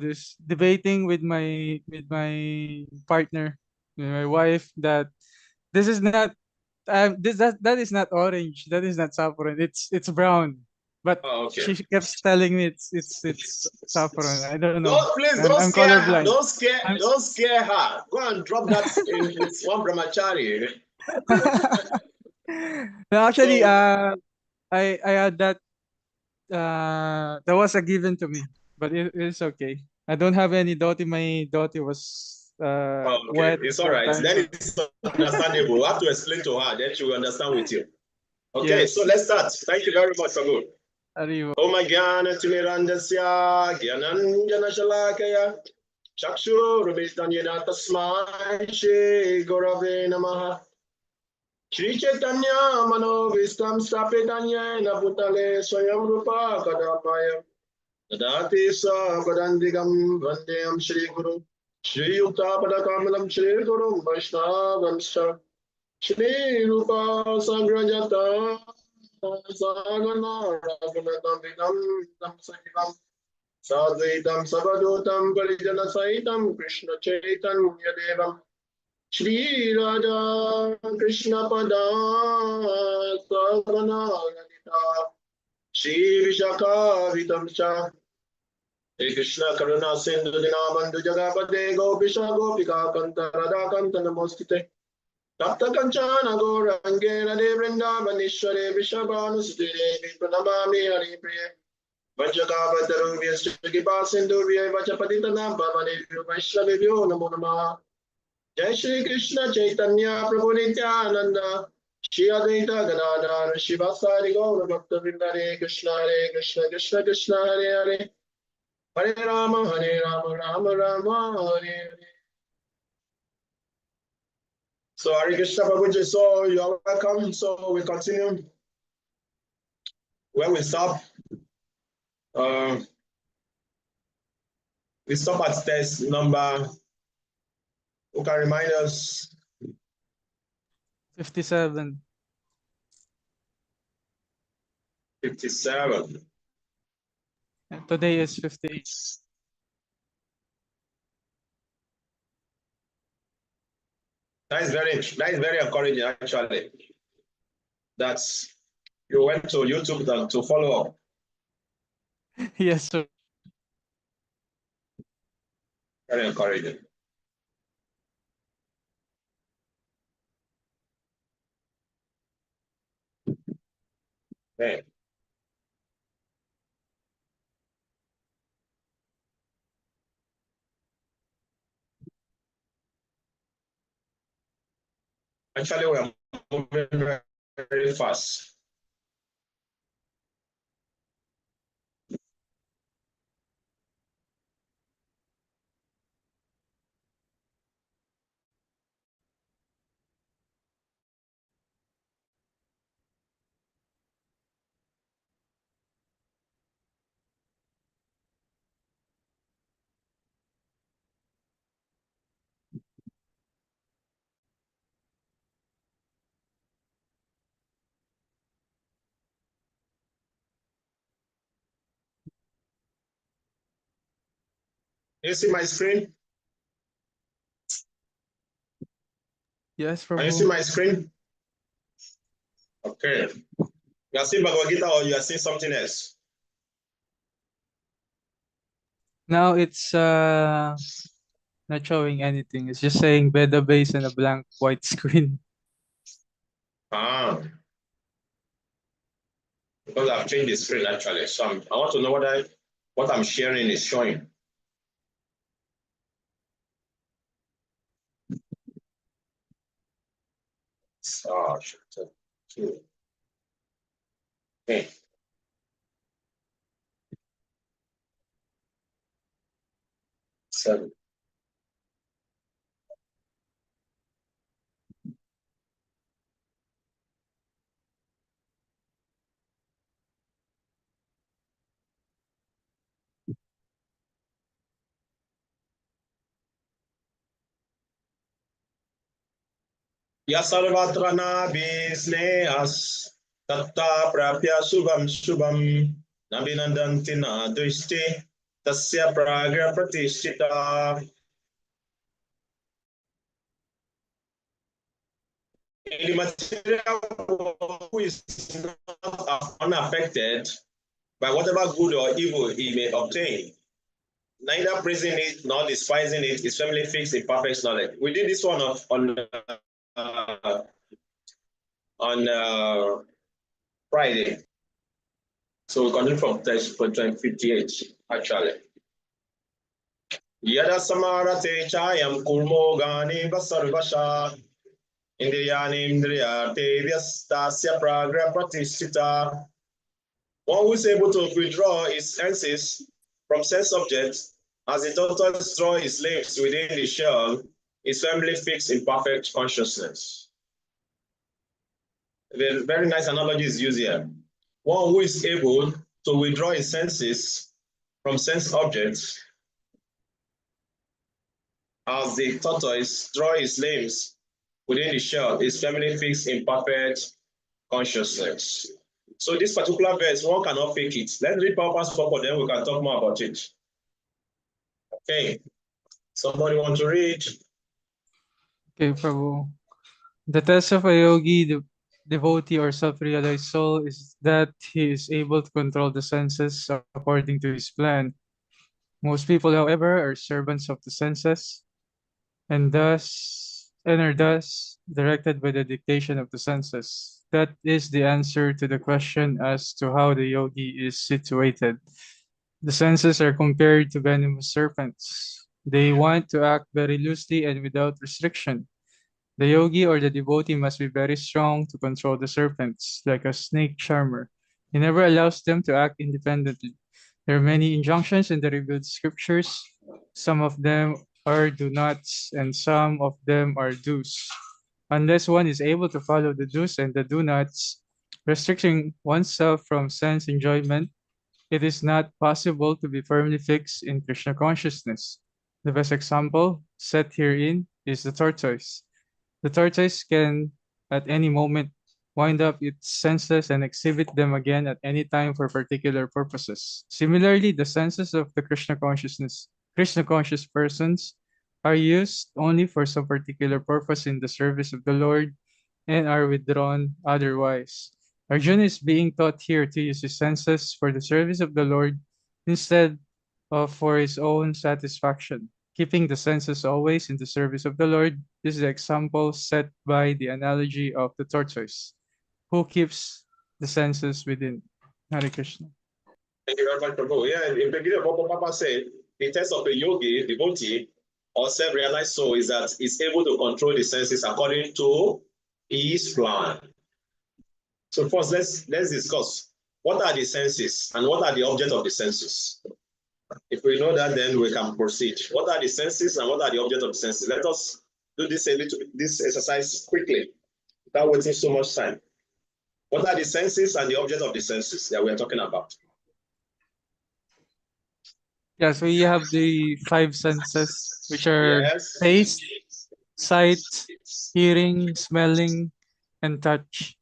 this debating with my partner, with my wife, that this is not that is not orange, that is not saffron, it's brown. But Oh, okay. she kept telling me it's saffron. I don't know. Don't please I'm don't I'm scare her. colorblind. I'm Don't scare her. Go and drop that in one brahmachari. no, actually, So I had that that was a given to me, but it's okay. I don't have any dhoti. My dhoti was okay, wet it's all that right. time. Then So it's understandable. We have to explain to her, then she will understand with you. Okay, so yes, let's start. Thank you very much, Sagu. Arrivo. Om Jnana Timirandasya Gyananjana Shalakaya Chakshurumistanyena Tasmai Shri Gurave Namaha Shri Chaitanya Manovistam Stapitanyena Bhutale Swayam Rupa Kadapaya Tadati Sa Padandigam Vandeyam Shri Guru Shri Yukta Padakamalam Shri Guru Vaishnavansha Shri Rupa Sangrajata Sagana Raghunatam Vidam Tam Sahivam Sadvaitam Savadutam Parijana Saitam Krishna Chaitanya Devam Shri Radha Krishna Pada Sagana Lalita Shri Vishaka Vitam Cha Shri Krishna Karuna Sindhu Dinabandhu Jagapade Gopisha Gopika Kanta Radha Kanta Namostite Tapta Kanchana Gaurangena Devrindavanishware Vishabhanusudire Pranamami Haripriya Vajrakavataruvya Srikipa Sindhurya Vachapatitanam Bhavanevyo Vaishnavevyo Namo Namaha Jai Shri Krishna Chaitanya Prabhu Nityananda Shri Advaita Gadadhar Shivasari Gaura Bhakta Vindare Krishna Hare Krishna Krishna Krishna Hare Hare Hare Rama Rama Rama Hare Hare. So Hare Krishna Prabhuji, so you are welcome. So we continue where we stop. We stop at test number, who can remind us? 57. 57. And today is 58. That is very encouraging actually. That's you went to YouTube to follow up. Yes, sir. Very encouraging. Okay. Actually, we are moving very, very fast. You see my screen? Yes, Can you see Prabhu. my screen? Okay. You are seeing Bhagavad Gita or you are seeing something else? Now it's not showing anything. It's just saying beta base and a blank white screen. Ah, because I've changed the screen actually. So I want to know what I'm sharing is showing. Chapter 2. Okay. Seven. Yasarvatrana bisnehas tatta prapya subham subham nabinandanti na drishti Tasya pragra pratishthita. In the material world, who is not unaffected by whatever good or evil he may obtain, neither praising it nor despising it, is firmly fixed in perfect knowledge. We did this one on Friday. So we continue from text for 58, actually. Yada samarate chayam kurmo gani vasarvasha indriyani indriyate vyastasya pragra pratisthita. One who is able to withdraw his senses from sense objects as the tortoise draws his limbs within the shell is firmly fixed in perfect consciousness. A very nice analogy is used here. One who is able to withdraw his senses from sense objects as the tortoise draws his limbs within the shell is firmly fixed in perfect consciousness. So this particular verse, one cannot fake it. Let's read Purpose 4, then we can talk more about it. Okay. Somebody want to read? Okay, Prabhu. The test of a yogi, the devotee, or self-realized soul is that he is able to control the senses according to his plan. Most people, however, are servants of the senses and are thus directed by the dictation of the senses. That is the answer to the question as to how the yogi is situated. The senses are compared to venomous serpents. They want to act very loosely and without restriction. The yogi or the devotee must be very strong to control the serpents, like a snake charmer. He never allows them to act independently. There are many injunctions in the revealed scriptures. Some of them are do nots, and some of them are do's. Unless one is able to follow the do's and the do nots, restricting oneself from sense enjoyment, it is not possible to be firmly fixed in Krishna consciousness. The best example set herein is the tortoise. The tortoise can, at any moment, wind up its senses and exhibit them again at any time for particular purposes. Similarly, the senses of the Krishna conscious persons, are used only for some particular purpose in the service of the Lord and are withdrawn otherwise. Arjuna is being taught here to use his senses for the service of the Lord instead of for his own satisfaction. Keeping the senses always in the service of the Lord is the example set by the analogy of the tortoise, who keeps the senses within. Hare Krishna. Thank you very much, Prabhu. Yeah, in the Gita, Papa said, the test of a yogi, devotee, or self-realized soul is that he's able to control the senses according to his plan. So first, let's discuss what are the senses and what are the object of the senses. If we know that, then we can proceed. What are the senses and what are the object of the senses? Let us do this this exercise quickly, without wasting so much time. What are the senses and the object of the senses that we are talking about? Yeah, so we have the five senses, which are Yes. taste, sight, hearing, smelling, and touch.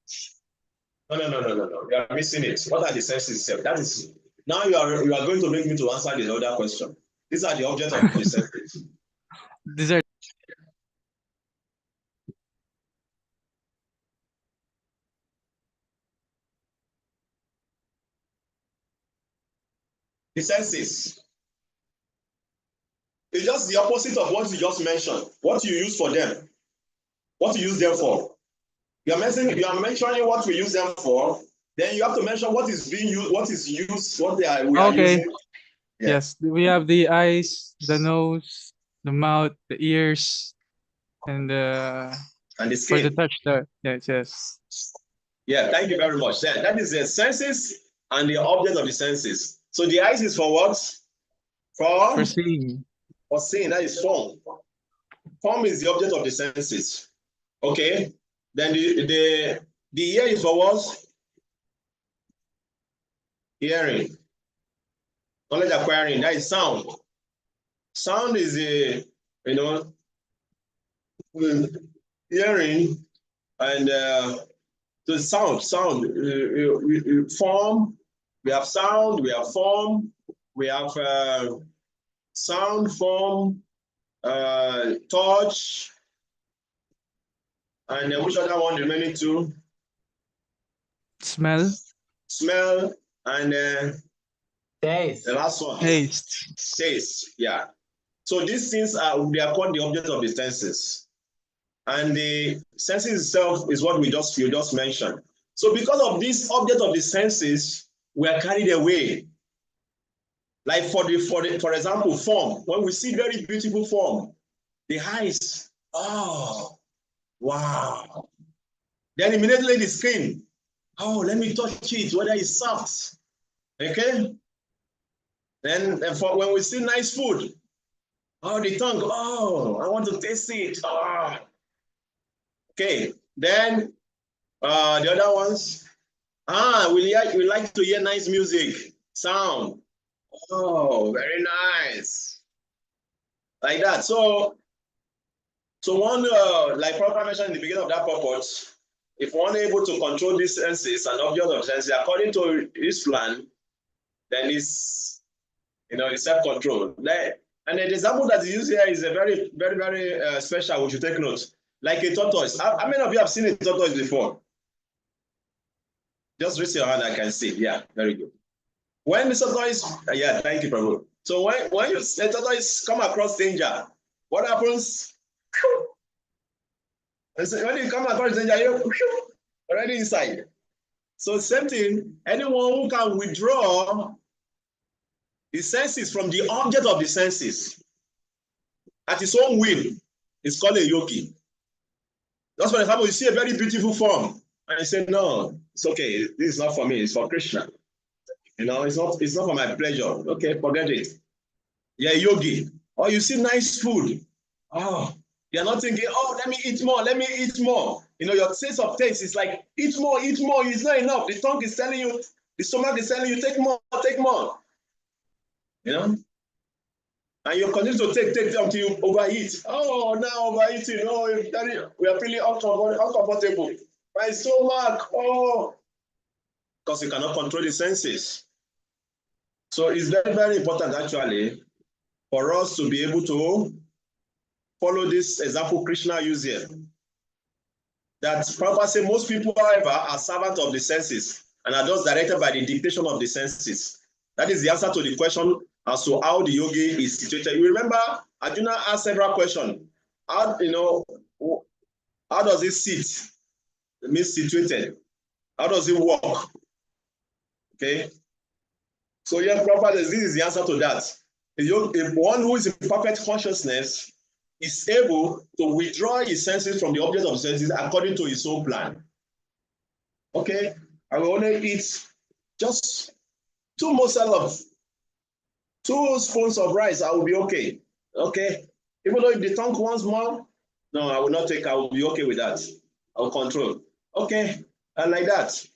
No. You are missing it. What are the senses itself? That is now you are going to make me to answer the other question. These are the object of the senses. These are The senses. It's just the opposite of what you just mentioned. What you use for them. What you use them for. You are mentioning what we use them for. Then you have to mention what is being used, what is used, what we are okay. using. Yeah. Yes, we have the eyes, the nose, the mouth, the ears, and the for the skin. touch, yes. Yeah, thank you very much. That is the senses and the object of the senses. So the eyes is for what? For seeing. For seeing, that is form. Form is the object of the senses. Okay. Then the ear is for what? Hearing. Knowledge acquiring, that is sound. Sound is a, hearing and the sound, form. We have sound, we have form, we have sound, form, touch, and which other one remaining two? Smell. Smell, and Taste. the last one. Taste. Taste, yeah. So these things they are called the object of the senses. And the senses itself is what you just mentioned. So because of this object of the senses, we are carried away. Like for example, form. When we see very beautiful form, the eyes, oh, wow. Then immediately the skin, oh, let me touch it, whether it's soft. Okay? Then when we see nice food, oh, the tongue, oh, I want to taste it. Oh. Okay, then the other ones, we like to hear nice music, sound. Oh, very nice. Like that. So one, like Prabhupada mentioned in the beginning of that purport, if one able to control these senses and object of senses according to his plan, then it's, it's self-control. And the example that he used here is a very, very, very special. We should take note. Like a tortoise. How many of you have seen a tortoise before? Just raise your hand, I can see. Yeah, very good. When the tortoise, yeah, thank you, Prabhu. So when the tortoise come across danger, what happens? When you come across danger, you're already inside. So same thing, anyone who can withdraw the senses from the object of the senses at his own will is called a yogi. Just for example, you see a very beautiful form, and you say, no, it's okay, this is not for me, it's for Krishna. It's not for my pleasure. Okay, forget it. You're a yogi. Or you see nice food. Oh, you're not thinking, oh, let me eat more, let me eat more. Your sense of taste is like, eat more, it's not enough. The tongue is telling you, the stomach is telling you, take more, take more. And you continue to take until you overeat. Oh, now overeating. Oh, we are feeling uncomfortable. My stomach. Oh, because you cannot control the senses. So it's very, very important actually for us to be able to follow this example Krishna used here. That Prabhupada said most people, however, are servants of the senses and are just directed by the dictation of the senses. That is the answer to the question as to how the yogi is situated. You remember, Arjuna asked several questions. How does it sit? It means situated. How does it walk? Okay. So yeah, Prabhupada, this is the answer to that. If one who is in perfect consciousness is able to withdraw his senses from the object of senses according to his own plan. Okay, I will only eat just 2 morsels of 2 spoons of rice, I will be okay. Okay, even though if the tongue wants more, no, I will not take, I will be okay with that. I will control. Okay, and like that.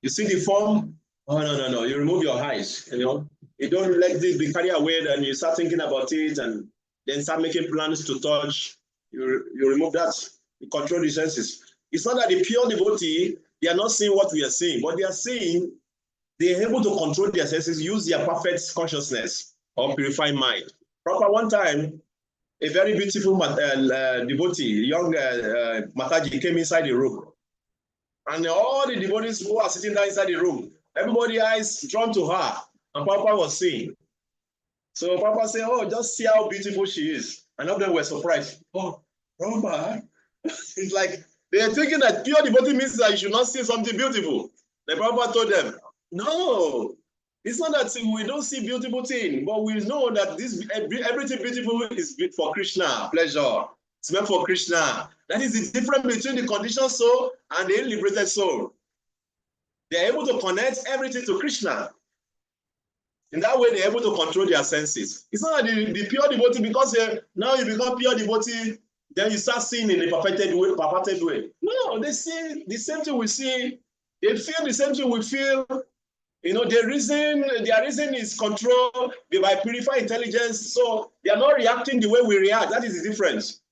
You see the form? Oh, no, you remove your eyes, You don't let this be carried away, then you start thinking about it and then start making plans to touch. You remove that. You control the senses. It's not that the pure devotee, they are not seeing what we are seeing, but they are seeing, they are able to control their senses, use their perfect consciousness or purified mind. Proper one time, a very beautiful devotee, young Mataji, came inside the room. And all the devotees who are sitting there inside the room, everybody's eyes drawn to her. And Papa was seeing. So Papa said, oh, just see how beautiful she is. And all of them were surprised. Oh, Papa. It's like they are thinking that pure devotee means that you should not see something beautiful. The Papa told them, no, it's not that we don't see beautiful things, but we know that everything beautiful is for Krishna, pleasure. It's meant for Krishna. That is the difference between the conditioned soul and the liberated soul. They are able to connect everything to Krishna. In that way, they're able to control their senses. It's not that the pure devotee, because now you become pure devotee, then you start seeing in a perfected way. No, they see the same thing we see. They feel the same thing we feel. Their reason is controlled by purified intelligence. So they are not reacting the way we react. That is the difference.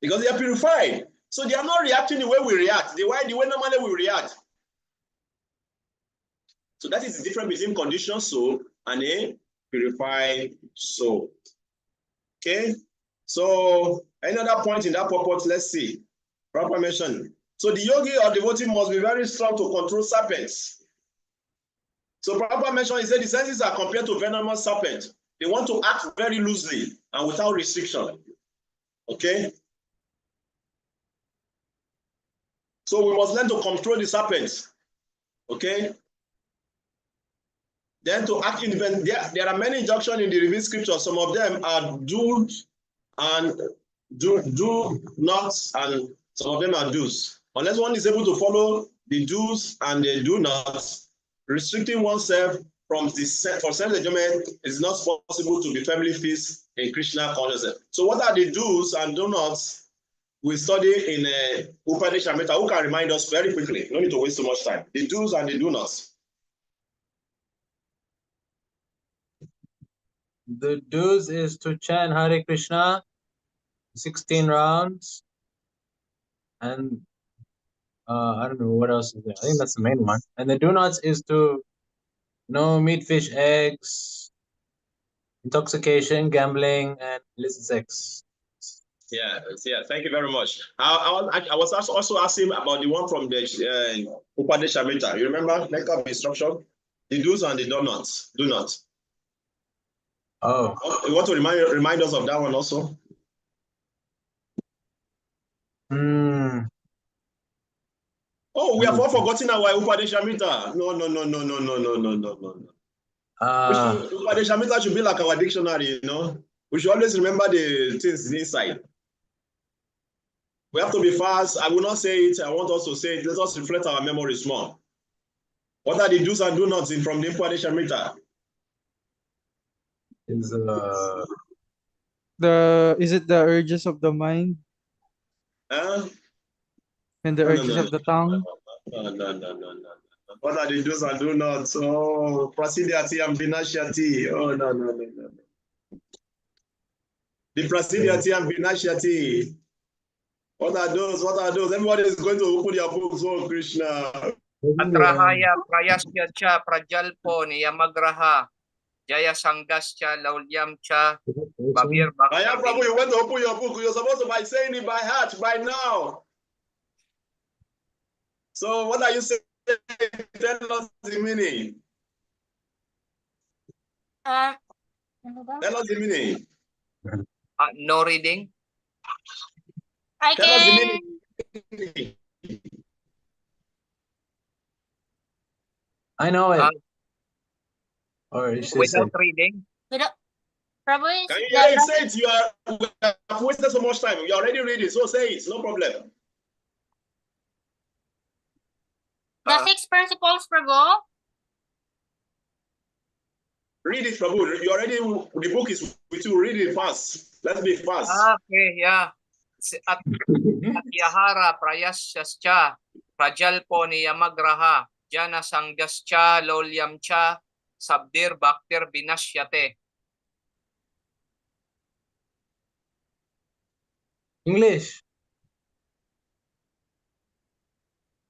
Because they are purified. So they are not reacting the way we react, the way normally we react. So that is the difference between conditioned soul and a purified soul. Okay, so another point in that purport, let's see. Proper mention. So the yogi or devotee must be very strong to control serpents. So proper mention is that the senses are compared to venomous serpent. They want to act very loosely and without restriction. Okay. So we must learn to control the serpents. Okay. Then to act in there are many injunctions in the revealed scripture. Some of them are do and do not, and some of them are do's. Unless one is able to follow the do's and the do nots, restricting oneself from self-enjoyment is not possible to be firmly fixed in Krishna consciousness. So what are the do's and do nots? We study in Upadeshamrita. Who can remind us very quickly? No need to waste so much time. The do's and the do nots. The do's is to chant Hare Krishna 16 rounds, and I don't know what else is there. I think that's the main one. And the do nots is to no meat, fish, eggs, intoxication, gambling, and illicit sex. Yeah. Thank you very much. I was also asking about the one from the Upadeshamrita. You remember lack of instruction? The do's and the do nots. Do not. Oh. You want to remind us of that one also? Oh, we have all forgotten our Upadeshamrita. No. Upadeshamrita should be like our dictionary, you know. We should always remember the things inside. We have to be fast. I will not say it. I want us to say it. Let us reflect our memories more. What are the do's and do nots from the Upadeshamrita? Is it the urges of the mind and the urges of the tongue? No. What are the do's and do nots? Oh, prasidyati and vinashyati. Oh, no. The prasidyati and vinashyati. What are those? Everybody is going to open their books. Oh, Krishna. Atrahaya prayasya cha prajalpo niyamagraha jaya sangasya laulyam cha babir I am Prabhu, you went to open your book. You're supposed to be saying it by heart by now. So what are you saying? Tell us the meaning. Tell us the meaning. no reading. Tell us the meaning. I know it. Or without reading. Can you say it? You have wasted so much time. You already read it, so say it. No problem. The 6 principles, Prabhu. Read it, Prabhu. You already, the book is with you. Read it fast. Let's be fast. Okay, yeah. Atyahara prayasyascha prajalpo niyamagraha jana sangascha lolyamcha sabdir bhaktir binashyate. English.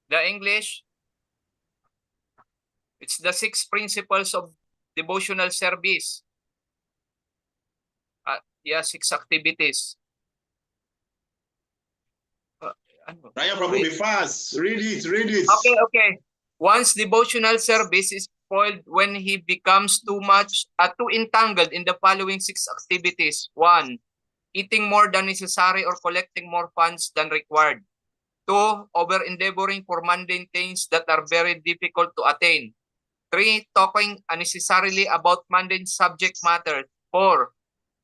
The English, it's the 6 principles of devotional service. 6 activities. Raya Prabhu, be fast. Read it. Okay. Once devotional service is spoiled when he becomes too entangled in the following 6 activities. 1. Eating more than necessary or collecting more funds than required. 2. Over-endeavoring for mundane things that are very difficult to attain. 3. Talking unnecessarily about mundane subject matter. 4.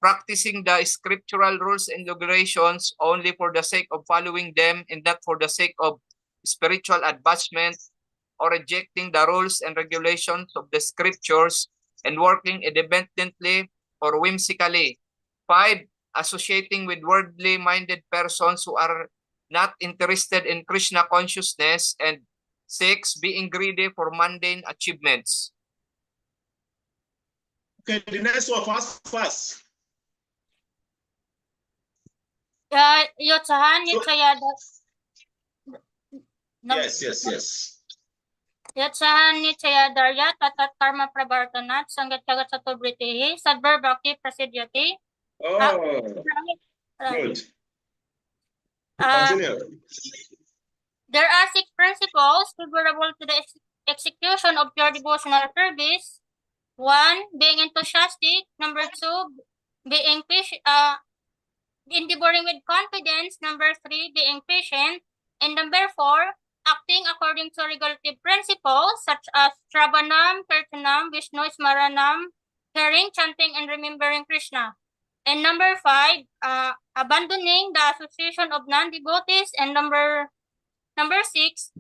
Practicing the scriptural rules and regulations only for the sake of following them and not for the sake of spiritual advancement, or rejecting the rules and regulations of the scriptures and working independently or whimsically. 5. Associating with worldly minded persons who are not interested in Krishna consciousness. And 6. Being greedy for mundane achievements. Okay, the next one, fast. Yotsahan, Yes. Yatsahan Nichaya Darya Tatat Karma Prabartanat Sangat Kagat Satobritihi Sadvar Bhakti Prasidyati. Oh, Right. good. Uh, Continue. there are 6 principles favorable to the execution of pure devotional service. 1, being enthusiastic. Number 2, being endeavoring with confidence. Number 3, being patient. And number 4, acting according to regulative principles such as Shravanam, Kirtanam, Vishnu Smaranam, hearing, chanting, and remembering Krishna. And number 5, abandoning the association of non-devotees. And number 6,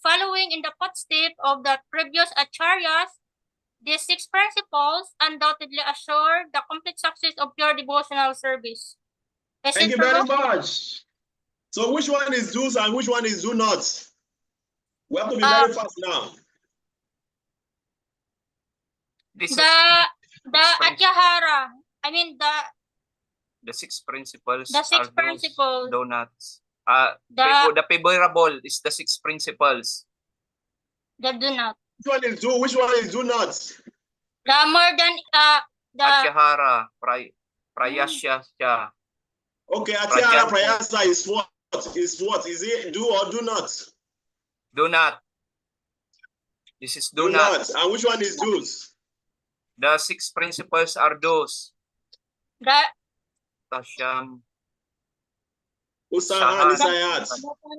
following in the footsteps of the previous acharyas. These 6 principles undoubtedly assure the complete success of pure devotional service. Thank you very much. So which one is do's and which one is do not? We have to be very fast now. This is The Atyahara, I mean the 6 principles. the 6 are principles. Donuts. The favorable is the 6 principles. do not. Which one is do? Which one is do not? The more than the Atyahara, prayasya. Okay, Atyahara Prayasa is what? Is what? Is it do or do not? Do not. This is Do not. And which one is do's? The 6 principles are those. the Tasyam. Usaha Nisayat.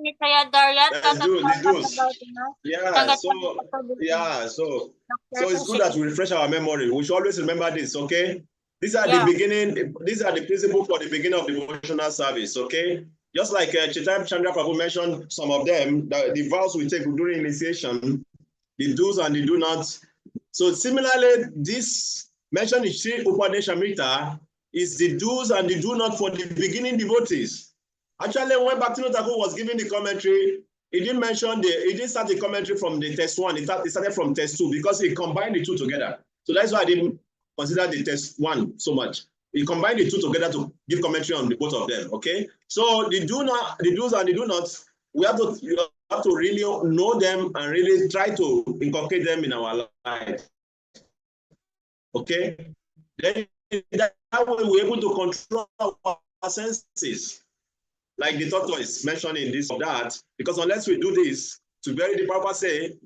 Nichaya Darya That's do, the do's. Tatat So it's good that we refresh our memory. We should always remember this, okay? These are the beginning, these are the principles for the beginning of devotional service, okay? Just like Chaitanya Chandra Prabhu mentioned some of them, the vows we take during initiation, the do's and the do nots. So similarly, this mentioned in Sri Upadeshamrita is the do's and the do not for the beginning devotees. Actually, when Bhaktivinoda Thakur was giving the commentary, he didn't mention he didn't start the commentary from the test 1. He started from test 2 because he combined the two together. So that's why I didn't consider the test 1 so much. He combined the two together to give commentary on the both of them. Okay. So the do's and the do nots, you have to really know them and really try to inculcate them in our life. Okay. Then that way we're able to control our senses. Like the tortoise mentioned in this or that, because unless we do this, to bury the Papa say,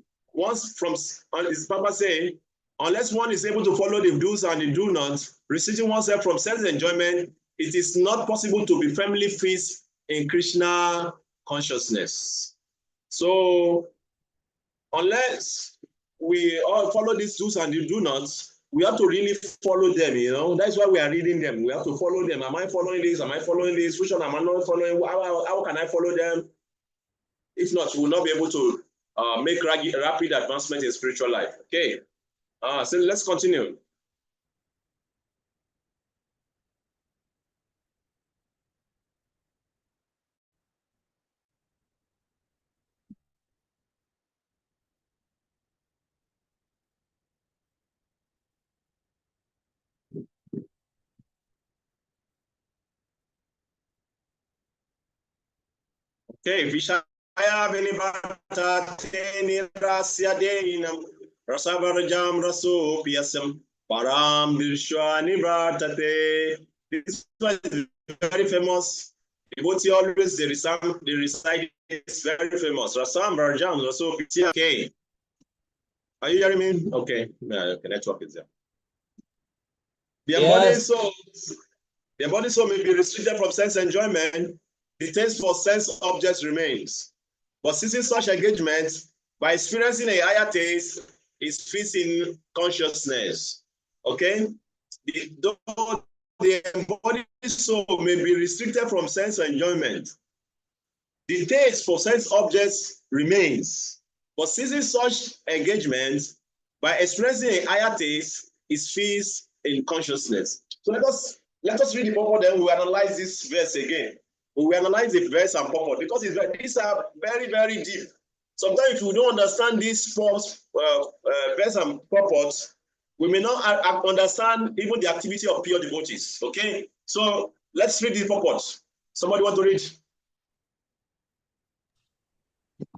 unless one is able to follow the do's and the do nots, restricting oneself from self-enjoyment, it is not possible to be firmly fixed in Krishna consciousness. So unless we all follow these do's and the do nots, we have to really follow them, you know. That's why we are reading them. We have to follow them. Am I following this? Am I following this? Which one am I not following? How can I follow them? If not, we will not be able to make rapid advancement in spiritual life. Okay. So let's continue. Okay, Vishaya Venibata Teni Rasya Deinam Rasavarajam Raso Piasam Param Dirshwani Vartate. This one is very famous. Devotee always they recite it's very famous. Rasam Varajam Raso Piasam. Okay. Are you hearing me? Okay. Yeah, okay, network is there. Their body soul may be restricted from sense enjoyment. The taste for sense objects remains. But ceasing such engagement by experiencing a higher taste is fixed in consciousness. Okay? The embodied soul may be restricted from sense enjoyment. The taste for sense objects remains. But ceasing such engagement by experiencing a higher taste is fixed in consciousness. So let us read the purport, then we'll analyze this verse again. We will analyze the verse and purport because these are very, very deep. Sometimes if we don't understand these forms, verse and purport, we may not understand even the activity of pure devotees. Okay, so let's read the purport. Somebody want to read?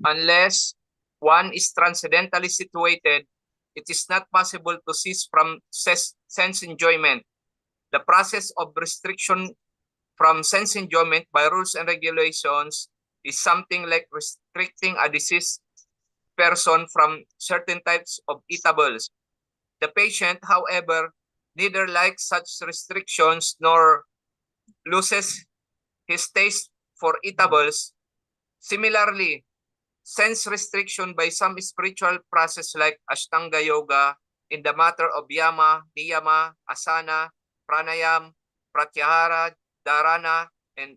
Unless one is transcendentally situated, it is not possible to cease from sense enjoyment. The process of restriction from sense enjoyment by rules and regulations is something like restricting a diseased person from certain types of eatables. The patient, however, neither likes such restrictions nor loses his taste for eatables. Similarly, sense restriction by some spiritual process like Ashtanga Yoga in the matter of yama, niyama, asana, pranayam, pratyahara, dharana, and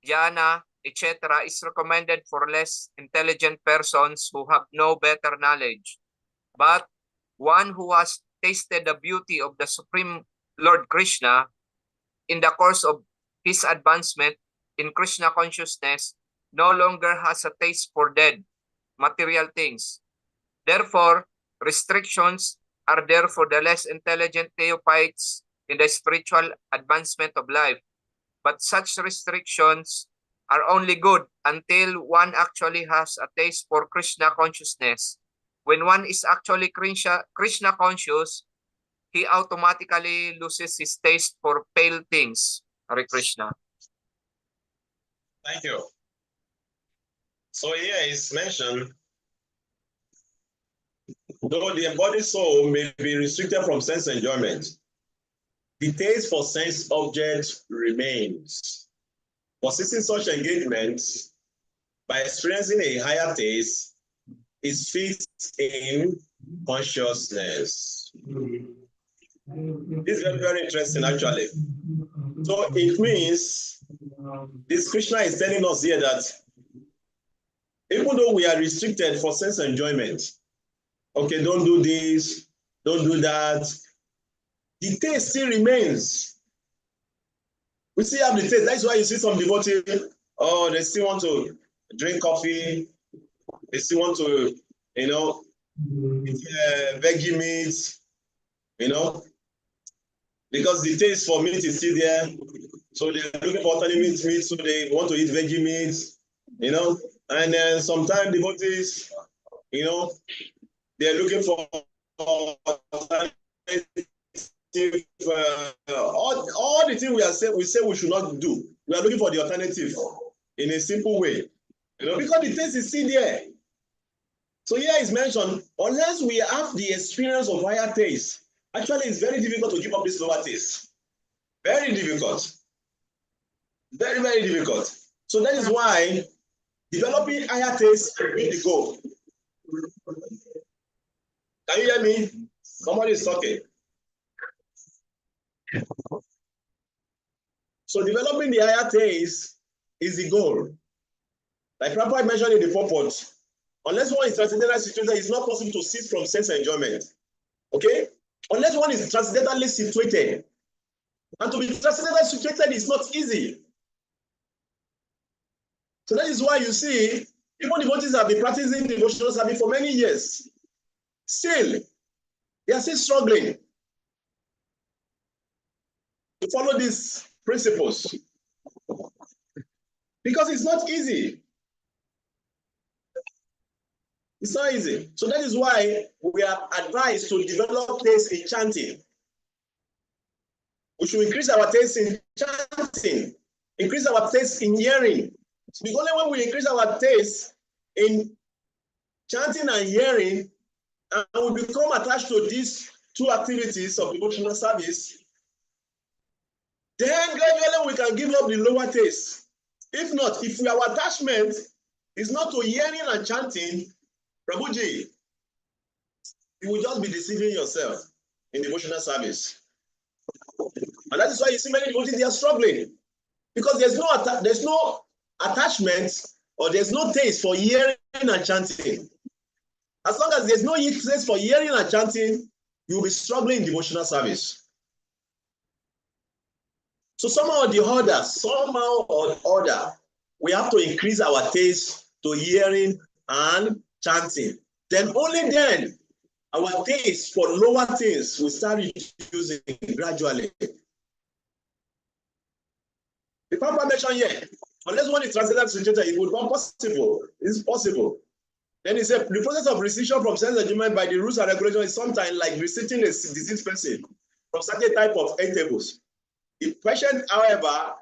jhana, etc. is recommended for less intelligent persons who have no better knowledge. But one who has tasted the beauty of the Supreme Lord Krishna in the course of his advancement in Krishna consciousness no longer has a taste for dead material things. Therefore, restrictions are there for the less intelligent neophytes in the spiritual advancement of life. But such restrictions are only good until one actually has a taste for Krishna consciousness. When one is actually Krishna conscious, he automatically loses his taste for pale things. Hare Krishna. Thank you. So here is mentioned, though the embodied soul may be restricted from sense enjoyment, the taste for sense objects remains. Possessing such engagements by experiencing a higher taste is fixed in consciousness. This is very, very interesting, actually. So it means this Krishna is telling us here that even though we are restricted for sense enjoyment, okay, don't do this, don't do that, the taste still remains. We still have the taste. That's why you see some devotees, oh, they still want to drink coffee, they still want to, eat veggie meat, because the taste for meat is still there. So they're looking for alternative meat, so they want to eat veggie meat, and then sometimes devotees, they're looking for all the things we say we should not do. We are looking for the alternative in a simple way, because the taste is still there. So here is mentioned, unless we have the experience of higher taste, actually it's very difficult to give up this lower taste. Very difficult. Very, very difficult. So that is why developing higher taste is the goal. Can you hear me? Somebody is talking. So developing the higher taste is the goal. Like Prabhupada mentioned in the purport, unless one is transcendental situated, it's not possible to cease from sense enjoyment. Okay? Unless one is transcendentally situated. And to be transcendentally situated is not easy. So that is why you see, even devotees have been practicing devotional service for many years. Still, they are still struggling to follow these principles. Because it's not easy. It's not easy. So that is why we are advised to develop taste in chanting. We should increase our taste in chanting, increase our taste in hearing. Because only when we increase our taste in chanting and hearing, and we become attached to these two activities of devotional service, then gradually we can give up the lower taste. If not, if our attachment is not to hearing and chanting, Prabhuji, you will just be deceiving yourself in devotional service. And that is why you see many devotees, they are struggling. Because there's no attachment or there's no taste for hearing and chanting. As long as there's no taste for hearing and chanting, you will be struggling in devotional service. So somehow or other, we have to increase our taste to hearing and chanting. Then only then our taste for lower things will start reducing gradually. The Papa mentioned here, unless one is transcendental situated, it would not possible. It's possible. Then he said, the process of restriction from sense enjoyment by the rules and regulations is sometimes like restricting a diseased person from certain type of eatables. The patient, however,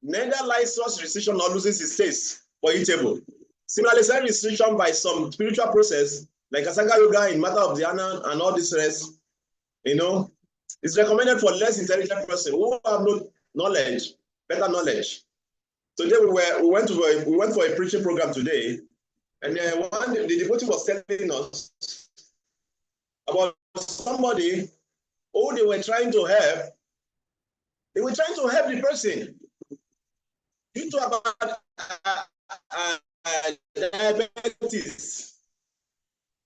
neither likes such restriction nor loses his taste for eatable. Similarly, self-restriction by some spiritual process, like Asanga Yoga in matter of dhyana and all this rest, is recommended for less intelligent person who have no knowledge, better knowledge. Today we went for a preaching program today, and the devotee was telling us about somebody who they were trying to help. They were trying to help the person due to about diabetes.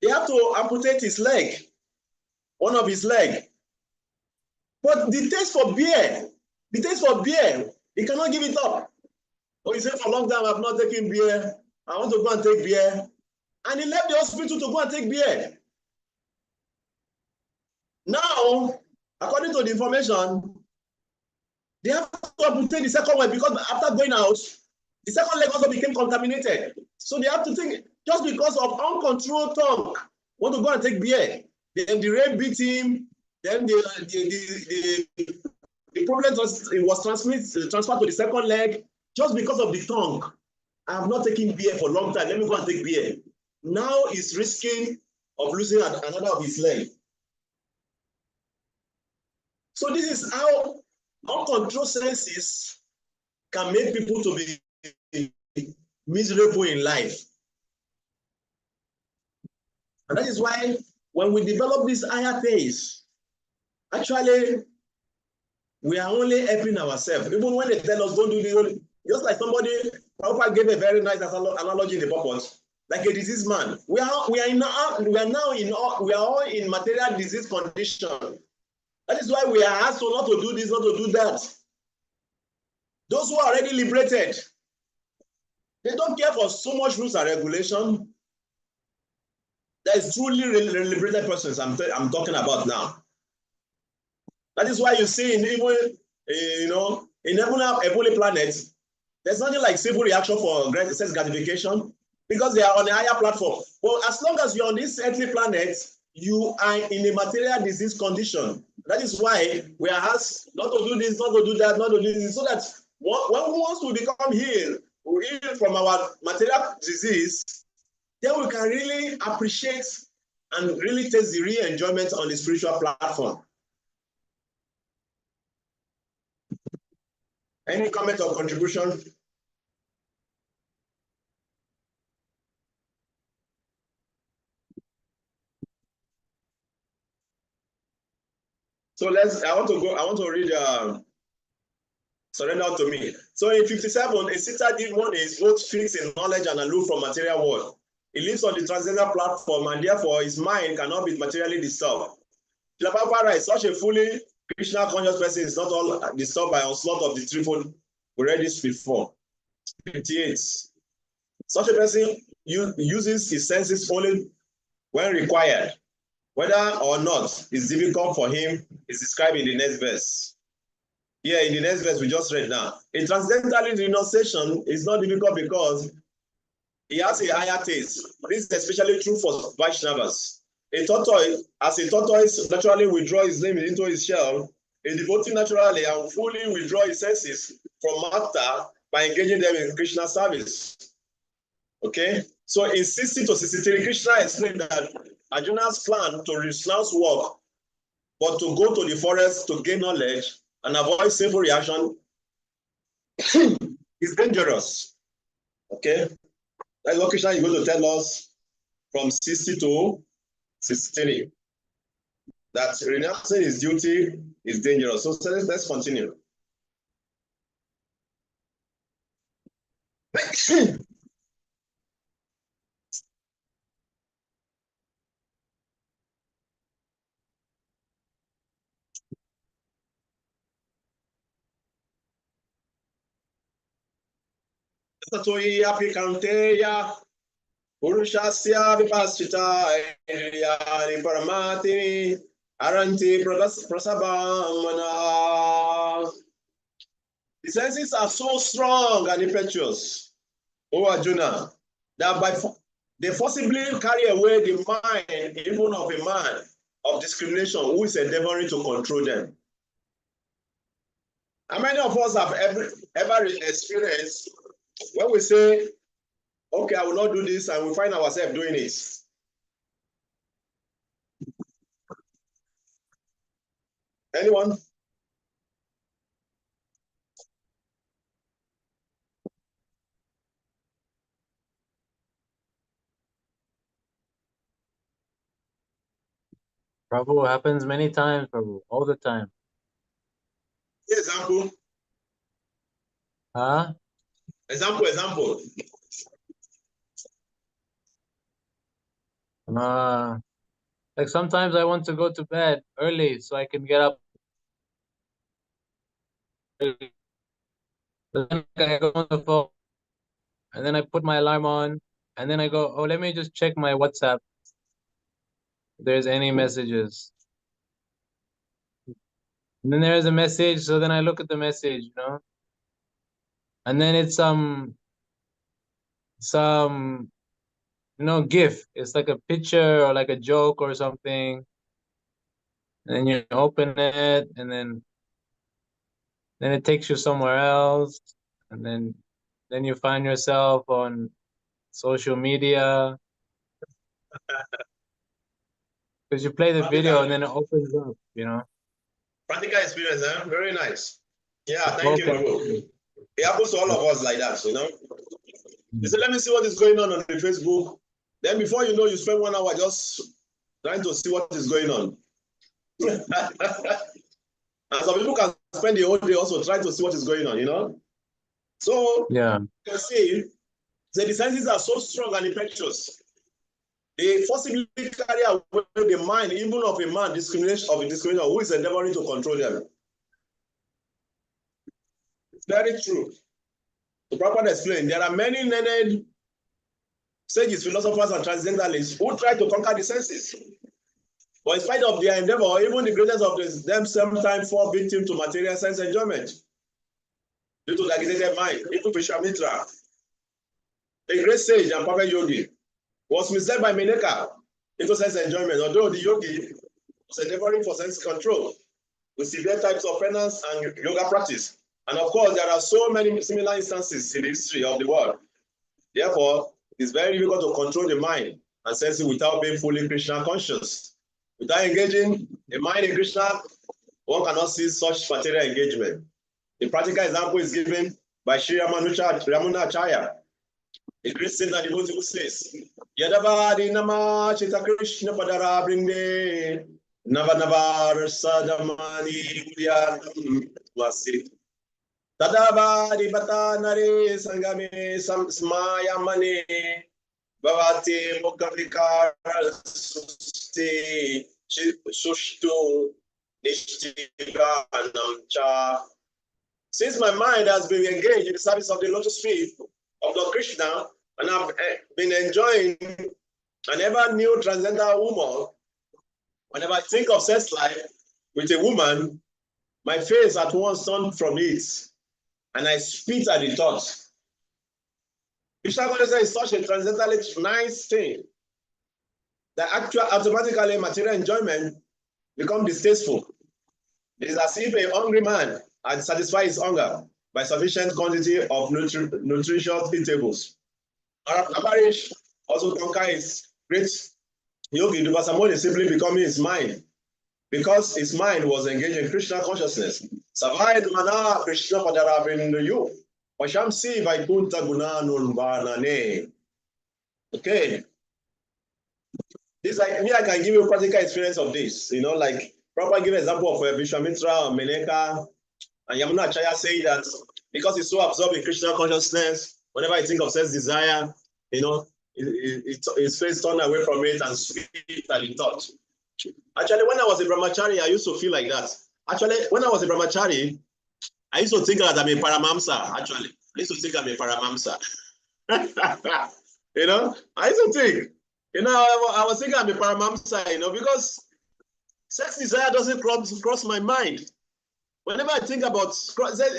They have to amputate his leg, one of his leg. But the taste for beer, he cannot give it up. Oh, he said, for a long time, I've not taken beer. I want to go and take beer. And he left the hospital to go and take beer. Now, according to the information, they have to amputate the second leg because after going out, the second leg also became contaminated. So they have to think, just because of uncontrolled tongue, want to go and take beer. Then the rain beat him. Then the problem was transferred to the second leg just because of the tongue. I have not taken beer for a long time. Let me go and take beer. Now he's risking of losing another of his leg. So this is how uncontrolled senses can make people to be miserable in life. And that is why when we develop this higher taste, actually, we are only helping ourselves. Even when they tell us don't do this, just like somebody, Prabhupada gave a very nice analogy in the purpose, like a diseased man. We are all in material disease condition. That is why we are asked to not to do this, not to do that. Those who are already liberated, they don't care for so much rules and regulation. That is truly liberated persons I'm talking about now. That is why you see in even in heavenly planets, there's nothing like simple reaction for sense gratification because they are on a higher platform. But as long as you're on this earthly planet, you are in a material disease condition. That is why we are asked not to do this, not to do that, not to do this, so that once we become healed from our material disease, then we can really appreciate and really taste the real enjoyment on the spiritual platform. Any comment or contribution? So I want to read Surrender to Me. So in 57, a sitter demon is both fixed in knowledge and aloof from material world. He lives on the transcendental platform and therefore his mind cannot be materially disturbed. Prabhupada is such a fully Krishna conscious person is not all disturbed by onslaught of the threefold. We read this before. 58. Such a person uses his senses only when required. Whether or not it's difficult for him is described in the next verse. Here in the next verse we just read now. A transcendental renunciation is not difficult because he has a higher taste. This is especially true for Vaishnavas. A tortoise naturally withdraws his name into his shell, a devotee naturally and fully withdraw his senses from matter by engaging them in Krishna service. Okay? So in 60 to 63, Krishna explained that Arjuna's plan to renounce work, but to go to the forest to gain knowledge and avoid sinful reaction is dangerous. Okay? That's what Krishna is going to tell us from 60 to 63. That renouncing his duty is dangerous. So let's continue. Purushasya vipaschita paramati aranti prasabhamana. The senses are so strong and impetuous, O Arjuna, that They forcibly carry away the mind, even of a man of discrimination who is endeavoring to control them. How many of us have ever experienced when we say, okay, I will not do this, and we find ourselves doing it? Anyone? Prabhu, happens many times, Prabhu, all the time. Example. Huh? Example. Like sometimes I want to go to bed early so I can get up early. But then I go on the phone and then I put my alarm on and then I go, oh, let me just check my WhatsApp if there's any messages. And then there's a message, so then I look at the message, you know. And then it's some GIF. It's like a picture or like a joke or something. And then you open it and then it takes you somewhere else. And then you find yourself on social media. Because you play the video and then it opens up, you know. Practical experience, huh? Very nice. Yeah, thank you, Okay. Babu. It happens to all of us like that, you know. You say, let me see what is going on the Facebook. Then before you know, you spend 1 hour just trying to see what is going on. And some people can spend the whole day also trying to see what is going on, you know. So Yeah. you can see the senses are so strong and impetuous. They forcibly carry away the mind, even of a man discrimination who is endeavoring to control them. It's very true. To properly explain, there are many learned sages, philosophers, and transcendentalists who try to conquer the senses. But in spite of their endeavor, even the greatest of them sometimes fall victim to material sense enjoyment due to the agitated mind. Even Vishamitra, a great sage and perfect yogi, was misled by Meneka into sense enjoyment, although the yogi was endeavoring for sense control with severe types of penance and yoga practice. And of course, there are so many similar instances in the history of the world. Therefore, it is very difficult to control the mind and senses without being fully Krishna conscious. Without engaging the mind in Krishna, one cannot see such material engagement. A practical example is given by Sri Ramanacharya, a great saint and devotee who says, Yadavadi nama chita Krishna padara bringde Navanavar sadamani udyanam vasit. Tadavadi bata nare sangame smayamane bhavati mukhavikara susti sushtu nishtiganam cha. Since my mind has been engaged in the service of the lotus feet of Lord Krishna, and I've been enjoying an ever new transcendental woman, whenever I think of sex life with a woman, my face at once turned from it, and I spit at the thought. Krishna consciousness is such a transcendentally nice thing that automatically material enjoyment becomes distasteful. It is as if a hungry man had satisfied his hunger by sufficient quantity of nutritious eatables. Ambarish also conquered his great yogi Duvasamoni simply becoming his mind, because his mind was engaged in Krishna consciousness. Savai Mana Krishna Padaravindu Pashamsi Vaikunta Gunanun Varnane. Okay. This like me, I can give you a practical experience of this. You know, like proper give example of Vishwamitra or Meneka and Yamunacharya saying that because he's so absorbed in Krishna consciousness, whenever I think of sense desire, you know, his face turned away from it and spit at the thought. Actually, when I was a brahmachari, I used to feel like that. Actually, when I was a brahmachari, I used to think that I'm a paramamsa. Actually, I used to think I'm a paramamsa. You know, I used to think, you know, I was thinking I'm a paramamsa, you know, because sex desire doesn't cross my mind. Whenever I think about,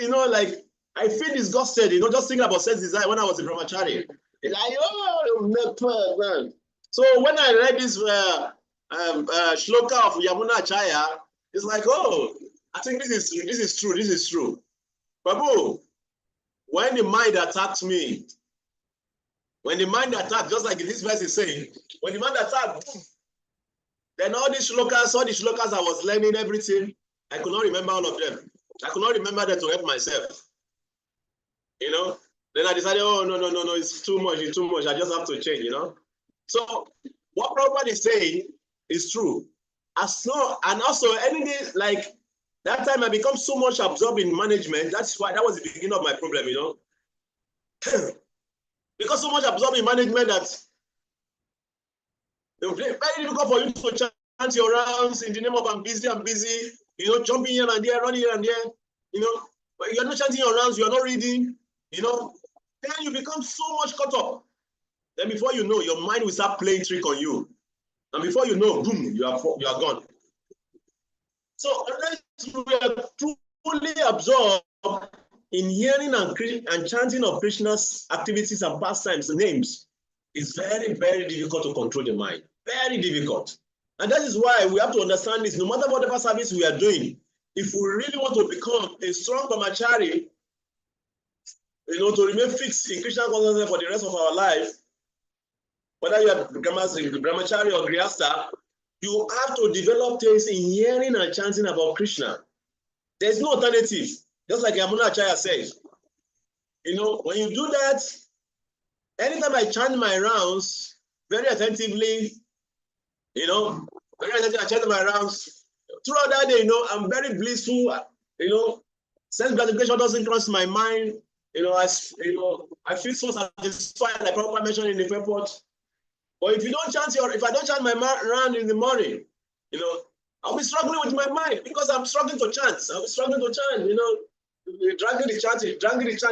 you know, like I feel disgusted, you know, just thinking about sex desire when I was a brahmachari. Like, oh, man. So when I read this shloka of Yamunachaya, it's like, oh, I think this is true. This is true. Prabhu, when the mind attacks me, when the mind attacks, just like this verse is saying, when the mind attacks, then all the shlokas I was learning, everything, I could not remember all of them. I could not remember them to help myself. You know? Then I decided, oh, no, it's too much, I just have to change, you know? So what Prabhupada is saying is true. And also anything like that time I become so much absorbed in management. That's why that was the beginning of my problem, you know. Because so much absorbed in management that it's very difficult for you to chant your rounds in the name of I'm busy, you know, jumping here and there, running here and there, you know, but you're not chanting your rounds, you're not reading, you know, then you become so much caught up. Then before you know, your mind will start playing trick on you. And before you know, boom, you are gone. So unless we are truly absorbed in hearing and chanting of Krishna's activities and pastimes, names, it's very, very difficult to control the mind. Very difficult. And that is why we have to understand this. No matter whatever service we are doing, if we really want to become a strong brahmachari, you know, to remain fixed in Krishna consciousness for the rest of our life, whether you are brahmachari or grihastha, you have to develop things in hearing and chanting about Krishna. There's no alternative. Just like Yamunachaya says. You know, when you do that, anytime I chant my rounds very attentively, you know, very attentively I chant my rounds, throughout that day, you know, I'm very blissful, you know, sense gratification doesn't cross my mind, you know, I feel so satisfied, like Prabhupada mentioned in the purport. But if I don't chant my round in the morning, you know, I'll be struggling with my mind because I'm struggling to chant. I'll be struggling to chant, you know. You're dragging the chant,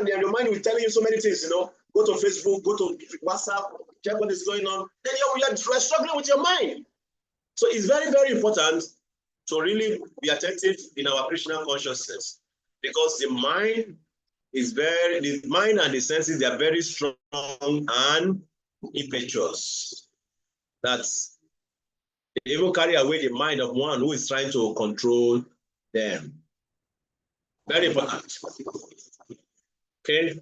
and your mind will tell you so many things, you know. Go to Facebook, go to WhatsApp, check what is going on. Then you're struggling with your mind. So it's very, very important to really be attentive in our Krishna consciousness because the mind and the senses, they are very strong and impetuous. That's they will carry away the mind of one who is trying to control them. Very important. Okay.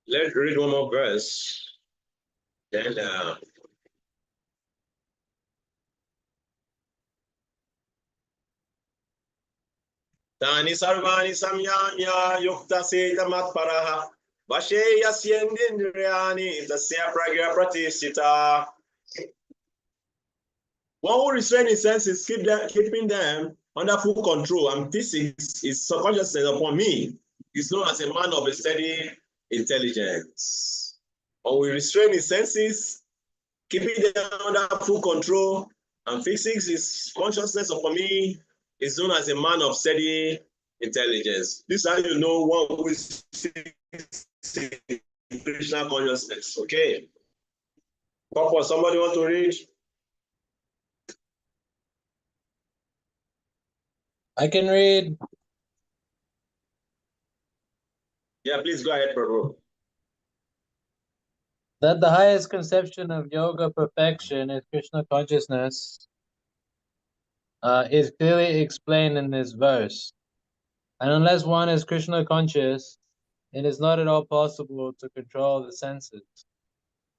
Let's read one more verse. Then Tani sarvani samyanya yukta setamat paraha vashe yasyendindriyani tasya pragya pratisthita. One who restrains his senses, keeping them under full control, and physics is subconsciousness upon me, is known as a man of a steady intelligence. When we restrain his senses, keeping them under full control, and physics is consciousness upon me, is known as a man of steady intelligence. This is how you know one who is in Krishna consciousness. Okay. Papa, somebody want to read? I can read. Yeah, please go ahead, Prabhu. That the highest conception of yoga perfection is Krishna consciousness is clearly explained in this verse. And unless one is Krishna conscious, it is not at all possible to control the senses.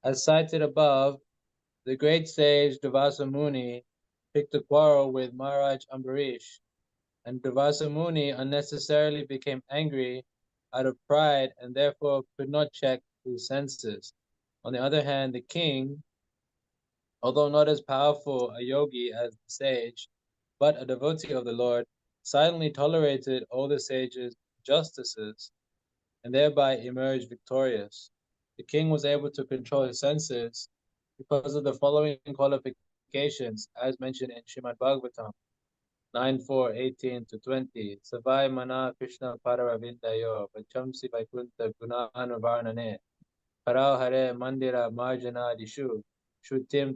As cited above, the great sage Durvasa Muni picked a quarrel with Maharaj Ambarish, and Durvasa Muni unnecessarily became angry out of pride and therefore could not check his senses. On the other hand, the king, although not as powerful a yogi as the sage, but a devotee of the Lord, silently tolerated all the sage's injustices and thereby emerged victorious. The king was able to control his senses because of the following qualifications, as mentioned in Srimad Bhagavatam 9:4-18-20. Savai mana Krishna pararavindayo vachamsi vaikunta gunanuvarnane parao hare mandira marjana dishu shutim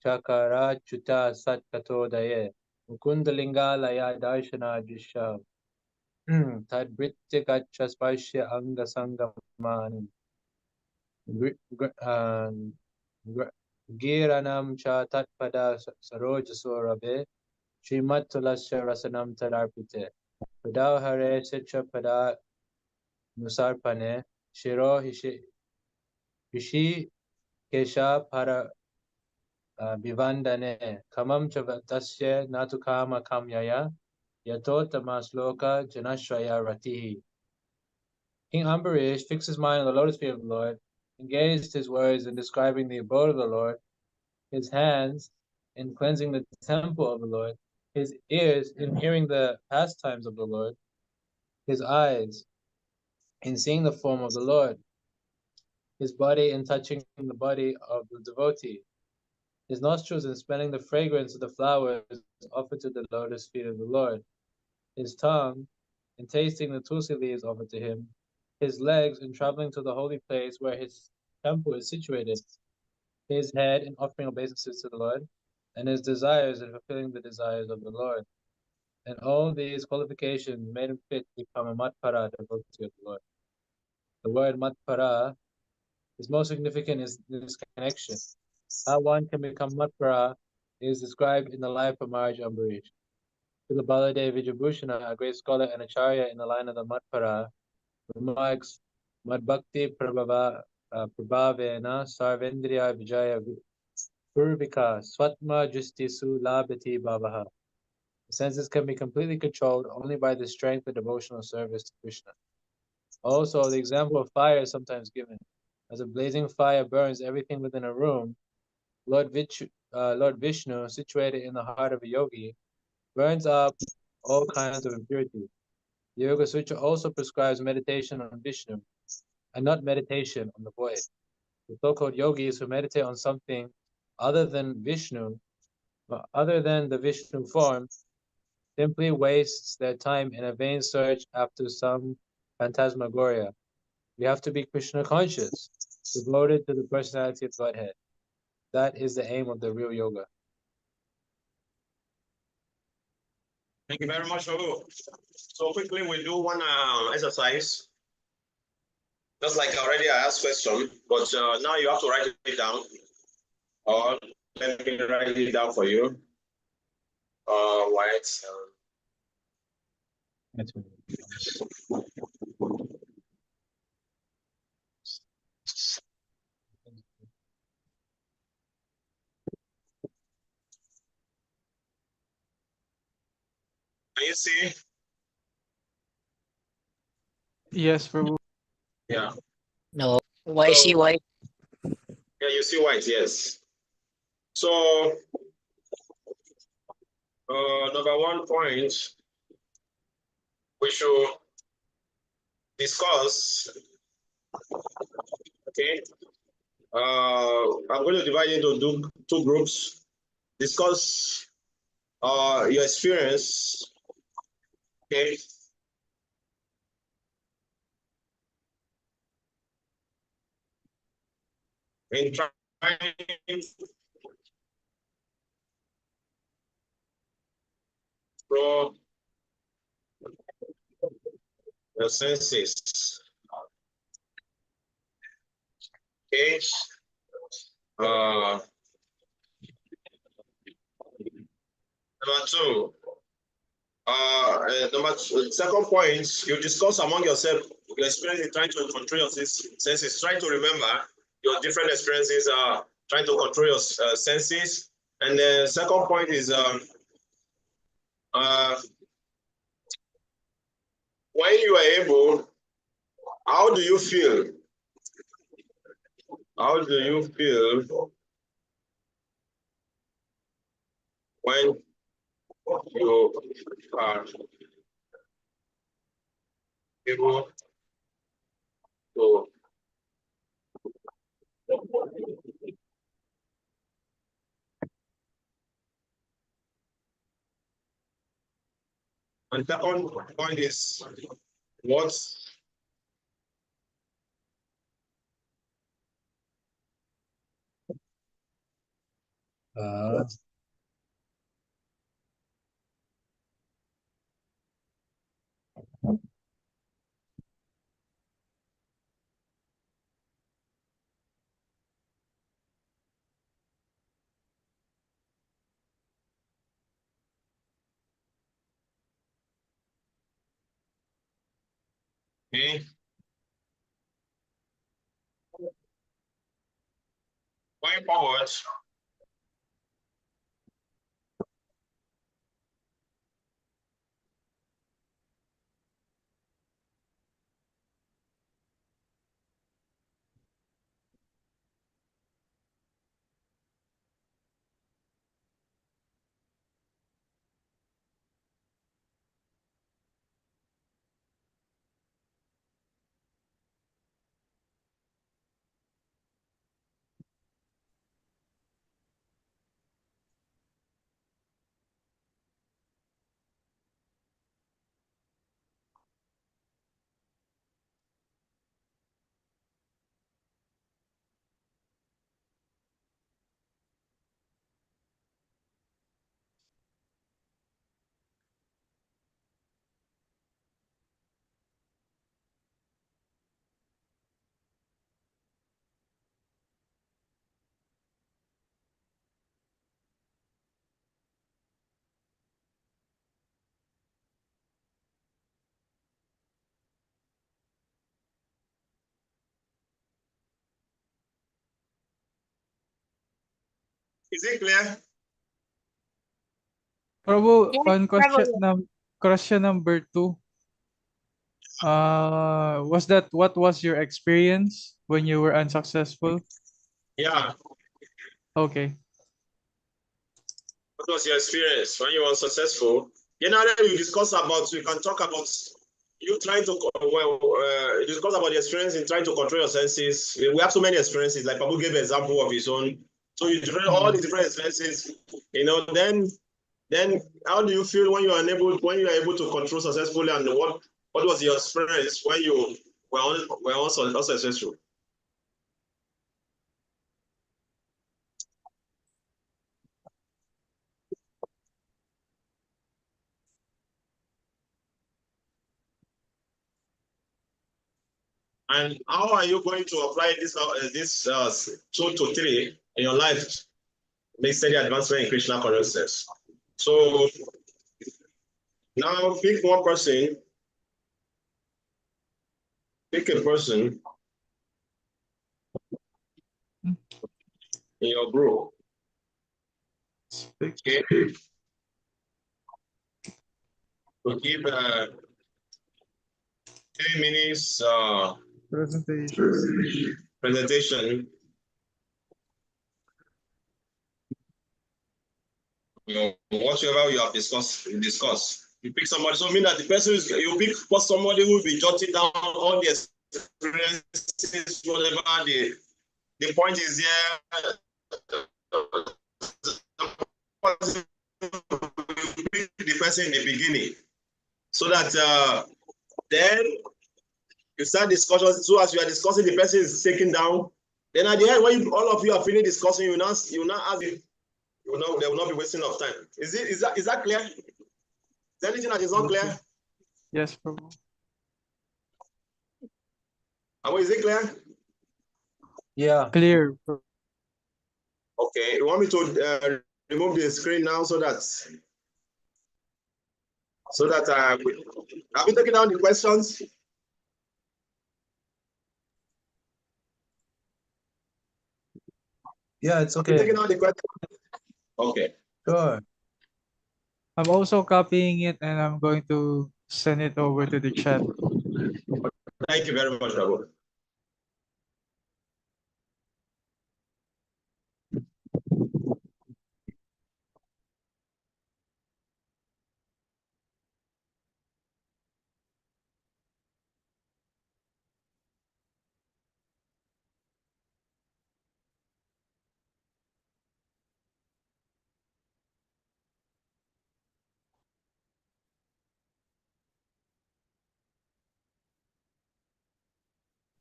chakara chuta sat kato daye mukunda lingalaya darshana disha. Tadvrityakachaspashya anga sangamanam Giranam cha tatpada sarojasurabe Srimatulasya rasanam tadarpite Padao hare sitra pada nusarpane Shiro hishi kesha para vivandane Kamam chavatasya natukama kamyaya Yato tamasloka janashraya ratihi. King Ambarish fixed his mind on the lotus feet of the Lord, engaged his words in describing the abode of the Lord, his hands in cleansing the temple of the Lord, his ears in hearing the pastimes of the Lord, his eyes in seeing the form of the Lord, his body in touching the body of the devotee, his nostrils in smelling the fragrance of the flowers offered to the lotus feet of the Lord, his tongue in tasting the tulsi leaves offered to him, his legs in traveling to the holy place where his temple is situated, his head in offering obeisances to the Lord, and his desires in fulfilling the desires of the Lord. And all these qualifications made him fit to become a matpara devotee of the Lord. The word matpara is most significant in this connection. How one can become matpara is described in the life of Maharaj Ambarish. Srila Baladev Vijayabhushana, a great scholar and acharya in the line of the matpara, remarks Mad Bhakti Prabhavena Sarvendriya Vijaya Purvika Swatma Justisu Labhati Bhavaha. The senses can be completely controlled only by the strength of devotional service to Krishna. Also, the example of fire is sometimes given. As a blazing fire burns everything within a room, Lord Vishnu, situated in the heart of a yogi, burns up all kinds of impurities. The Yoga Sutra also prescribes meditation on Vishnu and not meditation on the void. The so-called yogis who meditate on something other than Vishnu, other than the Vishnu form, simply wastes their time in a vain search after some phantasmagoria. We have to be Krishna conscious, devoted to the personality of Godhead. That is the aim of the real yoga. Thank you very much, Babu. So quickly, we do one exercise. Just like already I asked question, but now you have to write it down. Or let me write it down for you. White. Can you see? Yes, Prabhu. Yeah. No. Why see So, white? yeah, you see white, yes. So, number 1 point, we should discuss, okay? I'm going to divide into two groups. Discuss your experience, okay? In trying to the senses, okay? Number 2, second point, you discuss among yourself your experience in trying to control your senses. Try to remember your different experiences trying to control your senses. And the second point is when you are able, how do you feel? How do you feel when you are able to and second point is what Okay. Going forward. Is it clear? Prabhu, Yes, on Prabhu. question number 2, was that what was your experience when you were unsuccessful? Yeah. Okay. What was your experience when you were successful? Generally, we can talk about you trying to, discuss about the experience in trying to control your senses. We have so many experiences, like Babu gave an example of his own. So you try all the different experiences, then how do you feel when you are able to control successfully, and what was your experience when you were also successful? And how are you going to apply this 2 to 3 in your life? Make steady advancement in Krishna consciousness. So now pick one person, pick a person in your group. Okay. To give 10 minutes presentation. Whatever you have discussed. You pick somebody, so mean that the person you pick for somebody who will be jotting down all the experiences, whatever the point is here. The person in the beginning, so that then you start discussion. So as you are discussing, the person is taken down. Then at the end, when all of you are finished discussing, you now ask if there will not be wasting of time. Is that clear? Is there anything that is not clear? Yes, Prabhu. Is it clear? Yeah. Clear. Okay. You want me to remove the screen now so that have we taken down the questions? Yeah, it's Have we okay. taken down the questions? Okay. Sure. I'm also copying it and I'm going to send it over to the chat. Thank you very much, Rabu.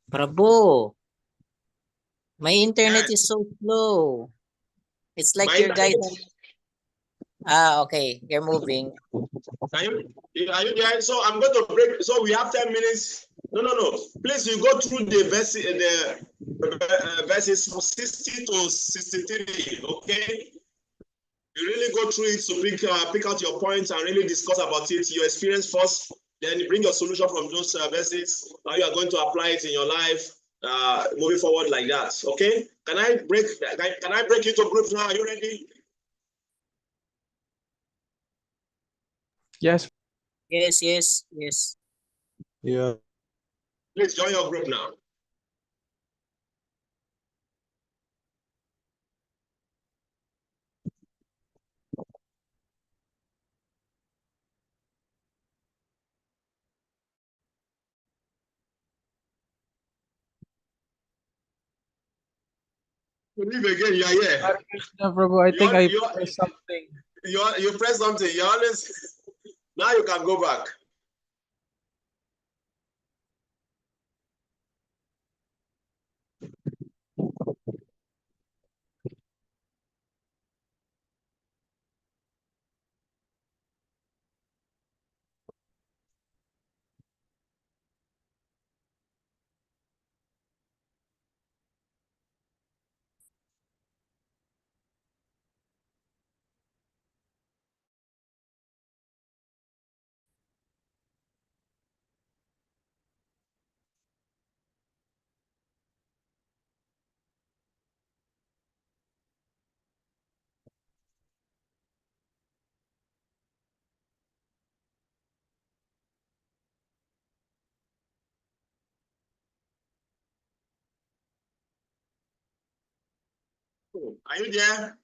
Prabhu, my internet Yeah. is so slow. It's like My your guys internet. are... okay, you're moving. Are you there? So I'm going to break. So we have 10 minutes. No. Please, you go through the verses from 60 to 63. Okay. You really go through it to pick out your points and really discuss about it. Your experience first. Then you bring your solution from those verses. Now you are going to apply it in your life, moving forward like that. Okay? Can I break into groups now? Are you ready? Yes. Yes, yes, yes. Yeah. Please join your group now. Leave again, you are here. Hare Krishna, Prabhu. I think I pressed something. You press something. You always now you can go back. Are you there?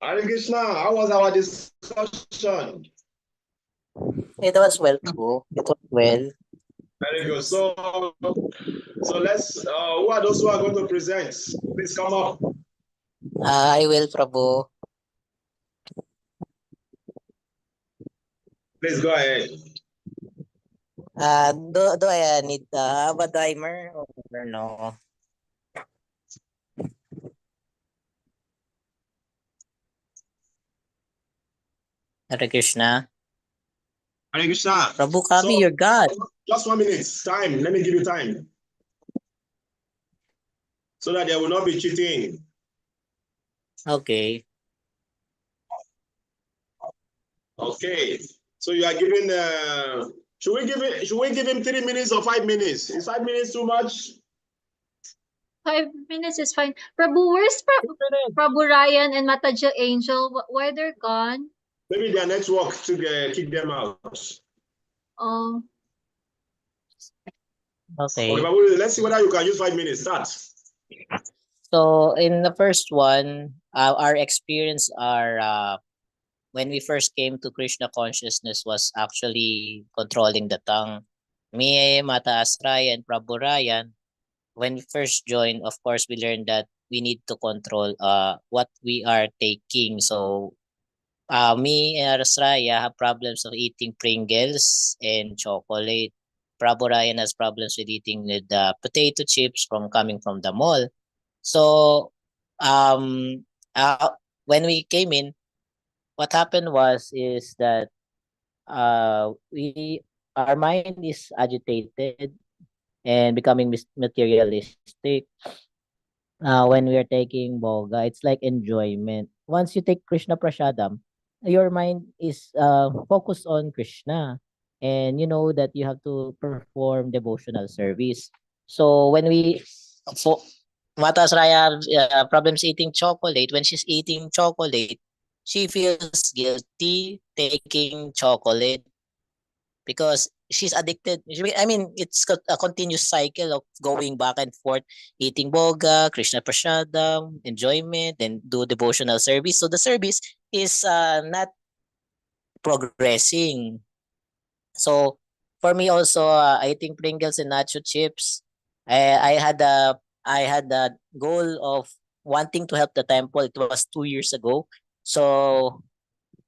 Hare Krishna, how was our discussion? It was well too. It was well. Very good. So let's, who are those who are going to present? Please come up. I will, Prabhu. Please go ahead. Do I need have a timer or no? Hare Krishna. Hare Krishna. Prabhu Kavi, you're God. Just 1 minute time. Let me give you time. So that there will not be cheating. Okay. Okay. So you are giving should we give him 3 minutes or 5 minutes? Is 5 minutes too much? 5 minutes is fine. Prabhu, where's Prabhu Ryan and Mataja Angel? Why they're gone? Maybe their network to kick them out. Oh, Okay. Okay, let's see whether you can use 5 minutes. Start. So in the first one, our experience are when we first came to Krishna consciousness was actually controlling the tongue. Me, Mata Asraya, and Prabhu Ryan, when we first joined, of course, we learned that we need to control what we are taking. So me and Asraya have problems of eating Pringles and chocolate. Prabhu Ryan has problems with eating with potato chips from coming from the mall. So um when we came in, what happened was is that we our mind is agitated and becoming materialistic. When we are taking boga, it's like enjoyment. Once you take Krishna Prasadam, your mind is focused on Krishna, and you know that you have to perform devotional service. So when we for Mata Sraya problems eating chocolate, when she's eating chocolate, she feels guilty taking chocolate because she's addicted. I mean, it's a continuous cycle of going back and forth, eating boga, Krishna Prasadam, enjoyment, then do devotional service. So the service is not progressing. So for me also, eating Pringles and nacho chips, I had the goal of wanting to help the temple. It was 2 years ago. So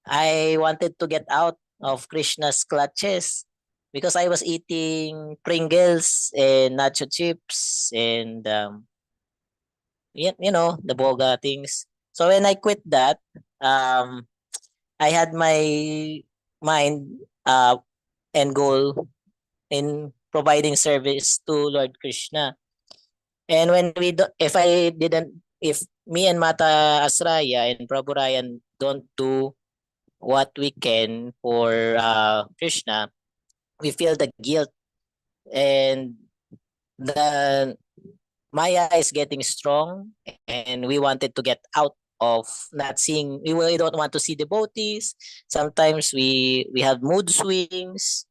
I wanted to get out of Krishna's clutches because I was eating Pringles and nacho chips and you know the boga things. So when I quit that, um, I had my mind and goal in providing service to Lord Krishna. And when if I didn't, if me and Mata Asraya and Prabhu Ryan don't do what we can for Krishna, we feel the guilt and the Maya is getting strong, and we wanted to get out of not seeing. We don't want to see devotees. Sometimes we have mood swings,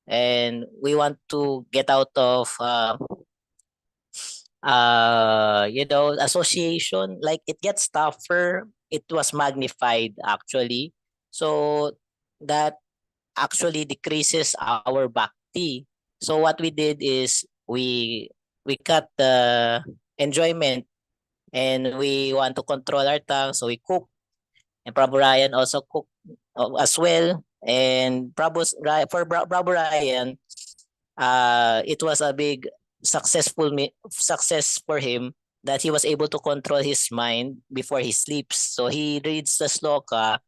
and we want to get out of you know, association. Like it gets tougher. It was magnified actually, so that actually decreases our bhakti. So what we did is we cut the enjoyment and we want to control our tongue. So we cook, and Prabhu Ryan also cook as well. And Prabhu Ryan, it was a big success for him that he was able to control his mind before he sleeps. So he reads the sloka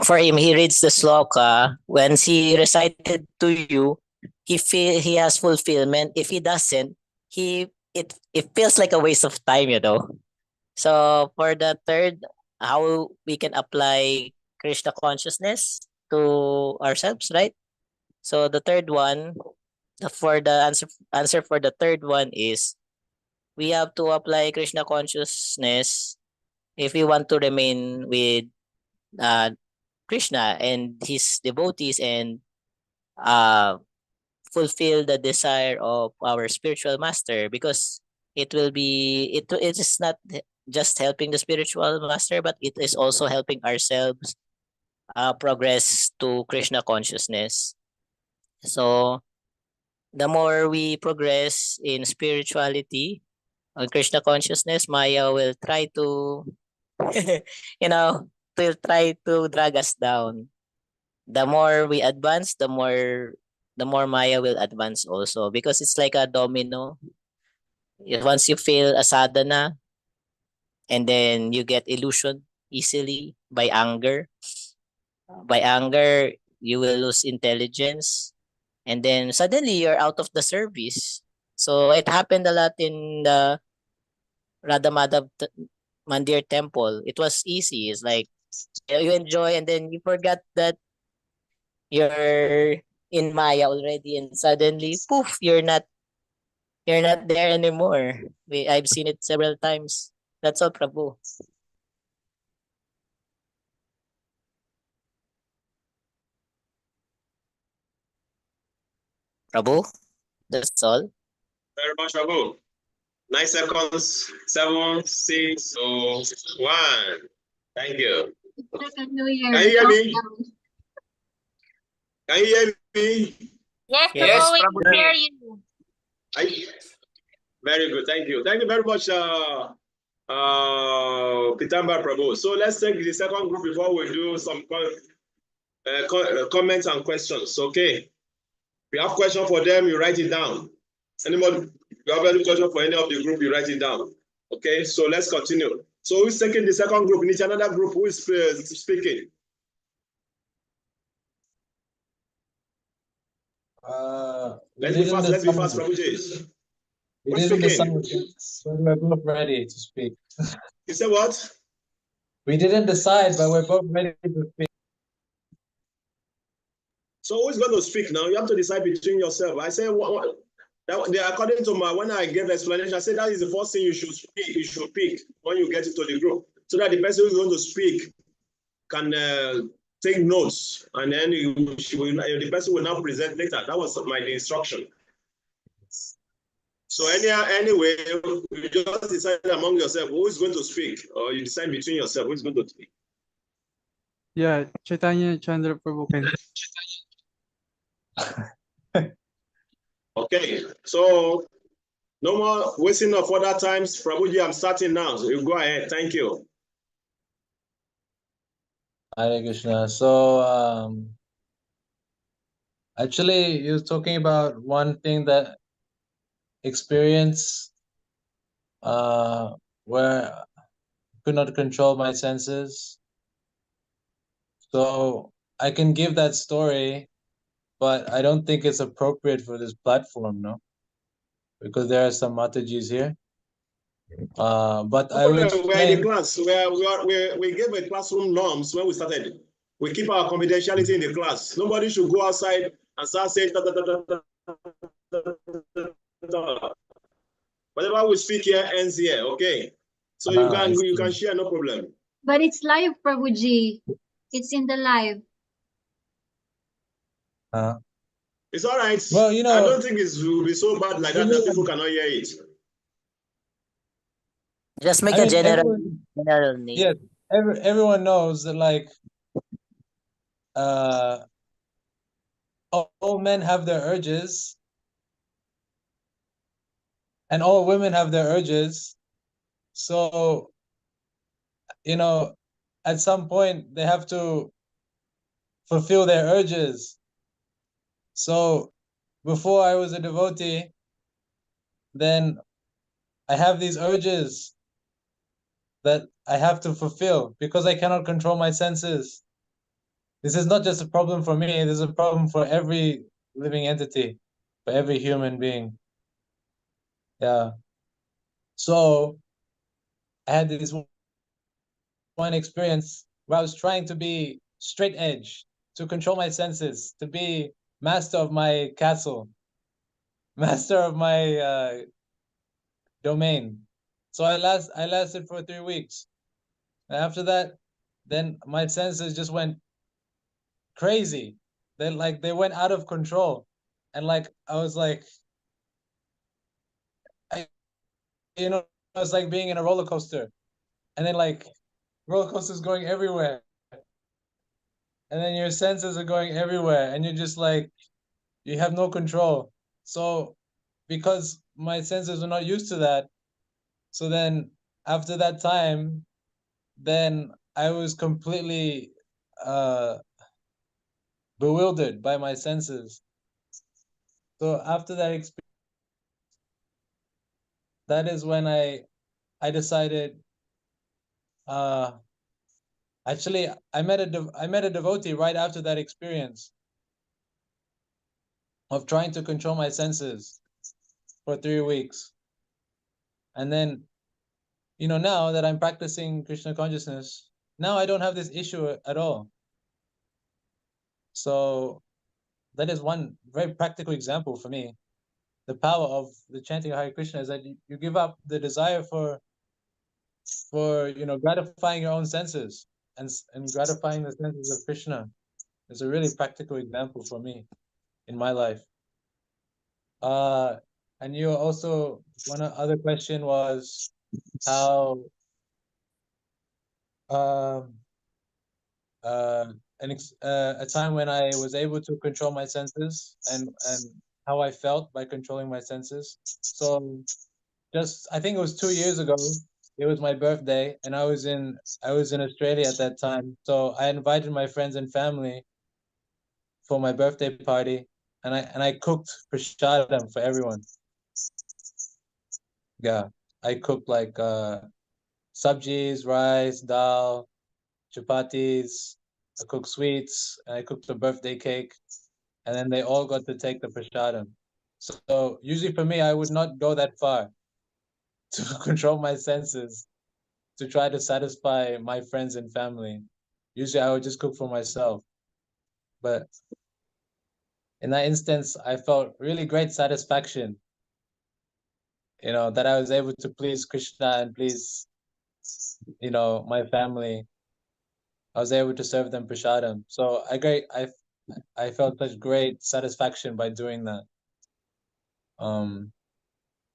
for him, he reads the sloka. When he recited to you, he has fulfillment. If he doesn't, it feels like a waste of time, you know. So for the third, how we can apply Krishna consciousness to ourselves, right? So the third one, for the answer for the third one is we have to apply Krishna consciousness if we want to remain with uh, Krishna and his devotees and uh, fulfill the desire of our spiritual master, because it will be it is not just helping the spiritual master, but it is also helping ourselves progress to Krishna consciousness. So the more we progress in spirituality, on Krishna consciousness, Maya will try to, you know, will try to drag us down. The more we advance, the more Maya will advance also, because it's like a domino. Once you fail a sadhana, and then you get illusion easily by anger. By anger, you will lose intelligence, and then suddenly you're out of the service. So it happened a lot in the Radha Madhav Mandir temple. It was easy. It's like you enjoy, and then you forgot that you're in Maya already, and suddenly, poof, you're not there anymore. I've seen it several times. That's all, Prabhu. Prabhu, that's all. Very much, Prabhu. 9 seconds. 7, 6, 1. Thank you. Second New Year. Can you hear me? countdown. Can you hear me? Yes, Yes, Prabhu, we Prabhu. can hear you. Very good. Thank you. Thank you very much, Pitamba Prabhu. So let's take the second group before we do some comments and questions. Okay. If you have question for them, you write it down. Anybody, you have any question for any of the group, you write it down. Okay. So let's continue. So who's taking the second group? We need another group who is speaking. Let's be fast. Let's be fast, Prabhu Jays. We Who's didn't speaking? decide, but we're both ready to speak. You said what? We didn't decide, but we're both ready to speak. So who's going to speak now? You have to decide between yourself. I say, according to when I gave explanation, I said that is the first thing you should speak. You should pick when you get into the group, so that the person who's going to speak can take notes, and then the person will now present later. That was my instruction. So anyway, you just decide among yourself who is going to speak, or you decide between yourself who is going to speak. Yeah, Chaitanya Chandra Prabhu can. Okay, so no more wasting of other times. Prabhuji, I'm starting now. So you go ahead. Thank you. Hare Krishna. So, actually, you're talking about one thing that experience where I could not control my senses. So I can give that story, but I don't think it's appropriate for this platform, no? Because there are some Matajis here. But I will We're in explain. the class. We gave a classroom norms when we started. We keep our confidentiality in the class. Nobody should go outside and start saying whatever we speak here ends here. Okay, so you can share, no problem. But it's live, Prabhuji. It's in the live. It's all right. Well, you know, I don't think it will be so bad like that that people cannot hear it. Just make I a mean, general name. yes, everyone knows that, like, all men have their urges, and all women have their urges. So, you know, at some point they have to fulfill their urges. So, before I was a devotee, then I have these urges that I have to fulfill because I cannot control my senses. This is not just a problem for me, this is a problem for every living entity, for every human being. Yeah. So I had this one experience where I was trying to be straight edge, to control my senses, to be master of my castle, master of my domain. So I lasted for 3 weeks. And after that, then my senses just went crazy. They went out of control. And like I was like, it's like being in a roller coaster. and then like roller coasters going everywhere, and then your senses are going everywhere, and you're just like, you have no control. So because my senses are not used to that, so then after that time, then I was completely bewildered by my senses. So after that experience, that is when I decided. Actually, I met a devotee right after that experience of trying to control my senses for 3 weeks, and then, now that I'm practicing Krishna consciousness, now I don't have this issue at all. So that is one very practical example for me. The power of the chanting of Hare Krishna is that you give up the desire for gratifying your own senses and gratifying the senses of Krishna. It's a really practical example for me in my life. And you also, one other question was how a time when I was able to control my senses and how I felt by controlling my senses. So just, I think it was 2 years ago. It was my birthday, and I was in Australia at that time. So I invited my friends and family for my birthday party, and I cooked prasadam for everyone. Yeah, I cooked like sabjis, rice, dal, chapatis. I cooked sweets, and I cooked a birthday cake, and then they all got to take the prasadam. So usually for me, I would not go that far to control my senses to try to satisfy my friends and family. Usually I would just cook for myself. But in that instance, I felt really great satisfaction, that I was able to please Krishna and please, my family. I was able to serve them prasadam. So I felt such great satisfaction by doing that.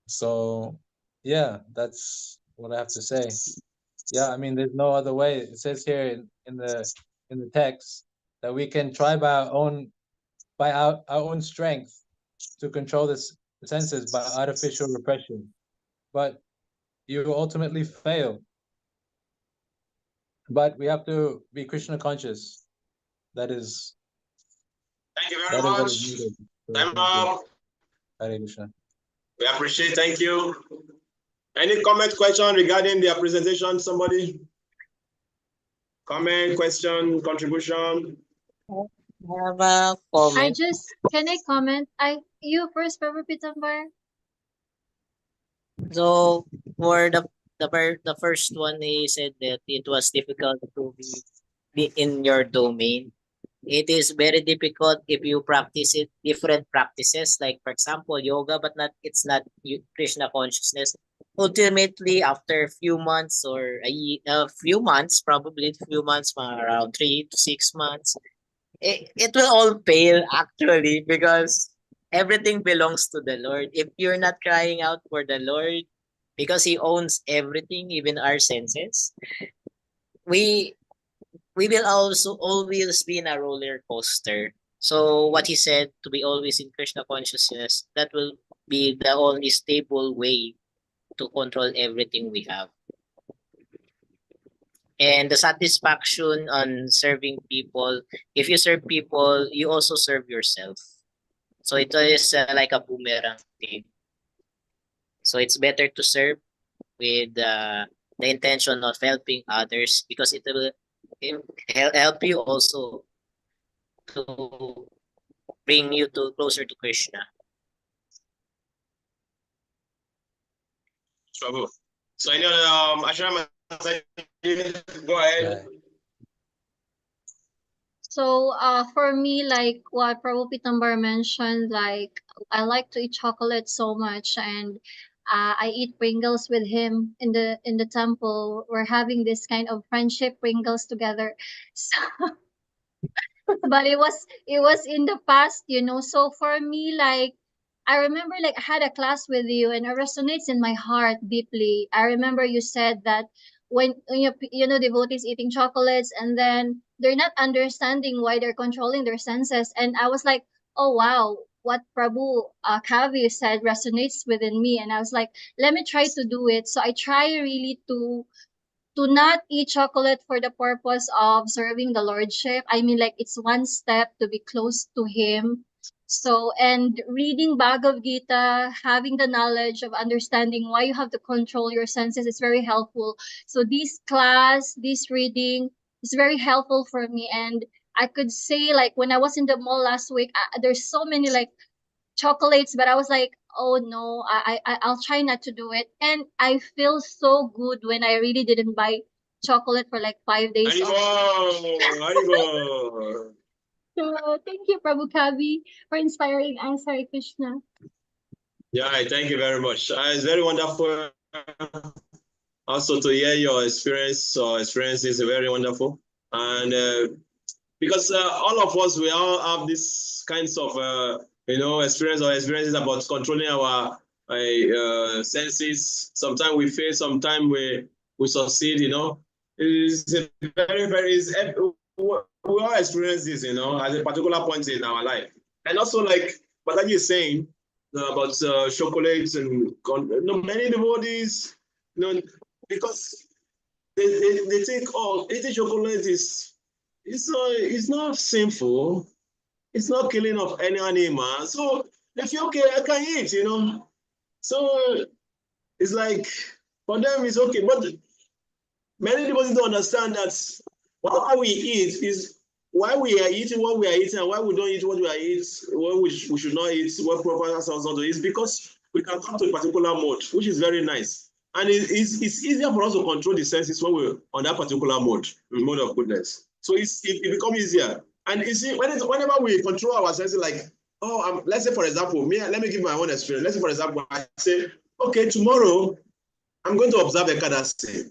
So yeah, that's what I have to say. Yeah, I mean, there's no other way. It says here in the text that we can try by our own strength to control the senses by artificial repression, but you ultimately fail. But we have to be Krishna conscious. That is Thank you very what much. is needed. Time up. Hare Krishna. We appreciate. Thank you. Any comment, question regarding their presentation? Somebody? Comment, question, contribution? I have a comment. Can I comment? You first, Prabhu Pitambar. So for the first one, he said that it was difficult to be in your domain. It is very difficult if you practice it different practices, like for example yoga, but it's not Krishna consciousness. Ultimately, after a few months or a few months, probably a few months, around 3 to 6 months, it will all fail actually, because everything belongs to the Lord. If you're not crying out for the Lord, because He owns everything, even our senses, we we will also always be in a roller coaster. So what he said, to be always in Krishna consciousness, that will be the only stable way to control everything we have. And the satisfaction on serving people, if you serve people, you also serve yourself. So it is like a boomerang thing. So it's better to serve with the intention of helping others, because it will help you also to bring you to closer to Krishna. Trouble. So any other Ashram, go ahead. So for me, like what Prabhu Pitambar mentioned, like I like to eat chocolate so much, and I eat Pringles with him in the temple. We're having this kind of friendship Pringles together. So, but it was in the past, So for me, like I remember, like I had a class with you, and it resonates in my heart deeply. I remember you said that when devotees eating chocolates, and then they're not understanding why they're controlling their senses. And I was like, oh wow, what Prabhu Kavi said resonates within me. And I was like, let me try to do it. So I try really to not eat chocolate for the purpose of serving the Lordship. I mean, like, it's one step to be close to Him. So, and reading Bhagavad Gita, having the knowledge of understanding why you have to control your senses is very helpful. So, this reading is very helpful for me. And I could say, like, when I was in the mall last week, there's so many, like, chocolates, but I was like, oh no, I'll try not to do it. And I feel so good when I really didn't buy chocolate for like 5 days. Haribo. So thank you, Prabhu Kavi, for inspiring us, Hare Krishna. Yeah, thank you very much. It's very wonderful also to hear your experience. Experience is very wonderful. And because all of us, we all have these kinds of, experiences about controlling our senses. Sometimes we fail, sometimes we succeed, It's a we all experience this, at a particular point in our life. And also, like Balaji is saying about chocolates and many devotees, because they think, oh, eating chocolate it's not sinful. It's not killing of any animal. So they feel, okay, I can eat, So it's like, for them, it's okay. But many people don't understand that whatever we eat is why we are eating what we are eating, and why we don't eat what we are eating, what we should not eat, what proper ourselves not to. It's because we can come to a particular mode, which is very nice. And it's easier for us to control the senses when we're on that particular mode of goodness. So it becomes easier. And you see, whenever we control our senses, like, let's say, for example, let me give my own experience. Let's say, for example, I say, okay, tomorrow I'm going to observe Ekadasi.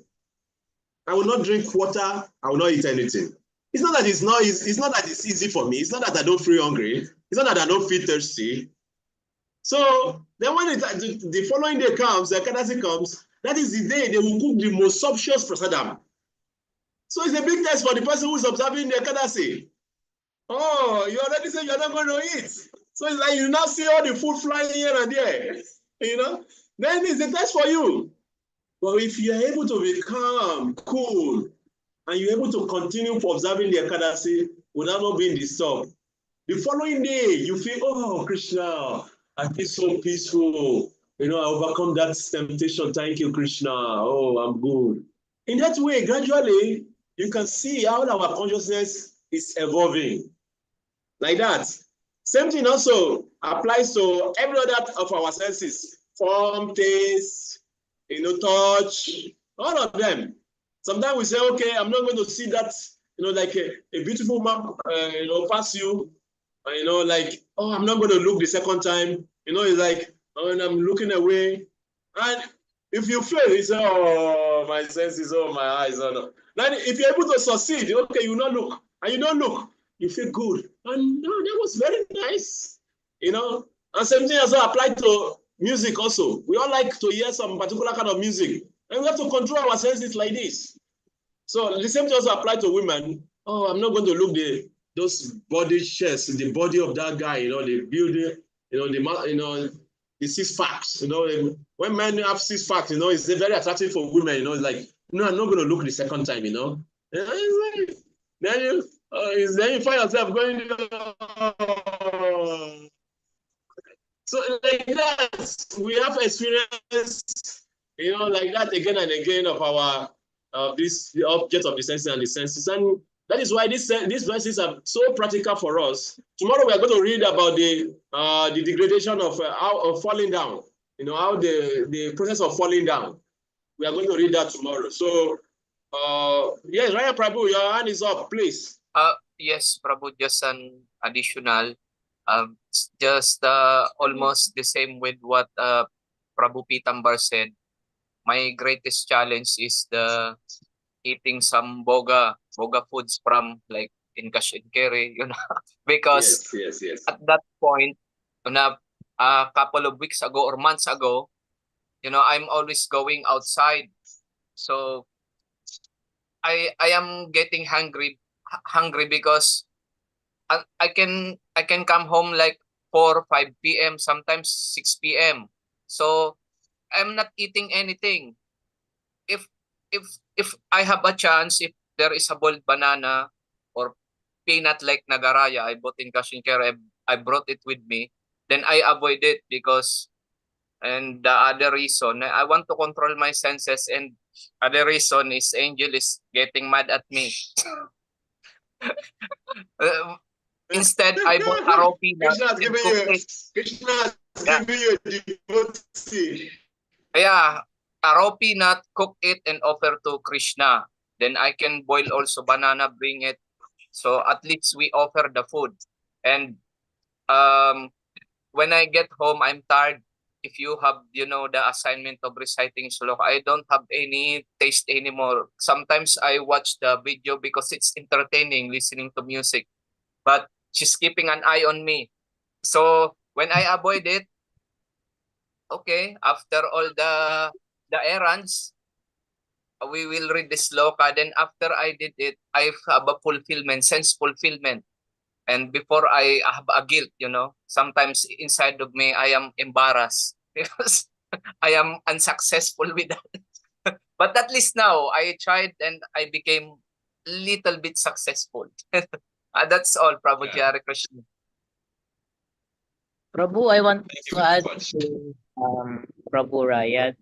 I will not drink water. I will not eat anything. It's not that it's easy for me. It's not that I don't feel hungry. It's not that I don't feel thirsty. So then when the following day comes, the Ekadasi comes, that is the day they will cook the most sumptuous prasadam. So it's a big test for the person who is observing the Ekadasi. Oh, you already said you're not going to eat. So it's like you now see all the food flying here and there, Then it's a test for you. But if you're able to be calm, cool, and you're able to continue observing the Ekadasi without not being disturbed, the following day you feel, oh, Krishna, I feel so peaceful. I overcome that temptation. Thank you, Krishna. Oh, I'm good. In that way, gradually, you can see how our consciousness is evolving. Like that. Same thing also applies to every other of our senses. Form, taste, touch, all of them. Sometimes we say, okay, I'm not going to see that, like a beautiful map, pass you. Like, oh, I'm not going to look the second time. It's like, and I'm looking away. And if you fail, you say, oh, my senses, oh, my eyes, oh, no. Now, if you're able to succeed, okay, you not look, and you don't look, you feel good. And no, that was very nice, And same thing also applied to music also. We all like to hear some particular kind of music, and we have to control our senses like this. So the same thing also applies to women. Oh, I'm not going to look those body shapes, the body of that guy, the building, the six packs, when men have six packs, it's very attractive for women, it's like, no, I'm not going to look the second time, Then you find yourself going, so like that, we have experience, like that again and again of our the object of the senses and the senses, and that is why these verses are so practical for us. Tomorrow we are going to read about the degradation of falling down. How the process of falling down. We are going to read that tomorrow. So, yes, Raya Prabhu, your hand is up, please. Yes, Prabhu, just an additional. Just almost the same with what Prabhu Pitambar said. My greatest challenge is the eating some boga foods from like in cash and carry, because yes. at that point, a couple of weeks ago or months ago, I'm always going outside. So I am getting hungry because I can come home like 4 5 p.m. sometimes 6 p.m. So I'm not eating anything. If if if I have a chance, if there is a boiled banana or peanut like nagaraya, I bought in Kashinkere, I brought it with me, then I avoid it because, and the other reason, I want to control my senses, and other reason is Angel is getting mad at me. Instead, I bought a raw peanut Krishna has and given cooked you. it. Krishna has Yeah. given you a devotee. Yeah, a raw peanut, cook it and offer to Krishna. Then I can boil also banana, bring it. So at least we offer the food. And when I get home, I'm tired. If you have, the assignment of reciting sloka, I don't have any taste anymore. Sometimes I watch the video because it's entertaining listening to music. But she's keeping an eye on me. So when I avoid it, okay, after all the errands, we will read the sloka. Then after I did it, I have a fulfillment, sense fulfillment. And before I have a guilt, sometimes inside of me, I am embarrassed because I am unsuccessful with that. But at least now I tried and I became little bit successful. That's all, Prabhuji Hare Krishna. Prabhu, I want Thank to you very add much. to Prabhu Ryan.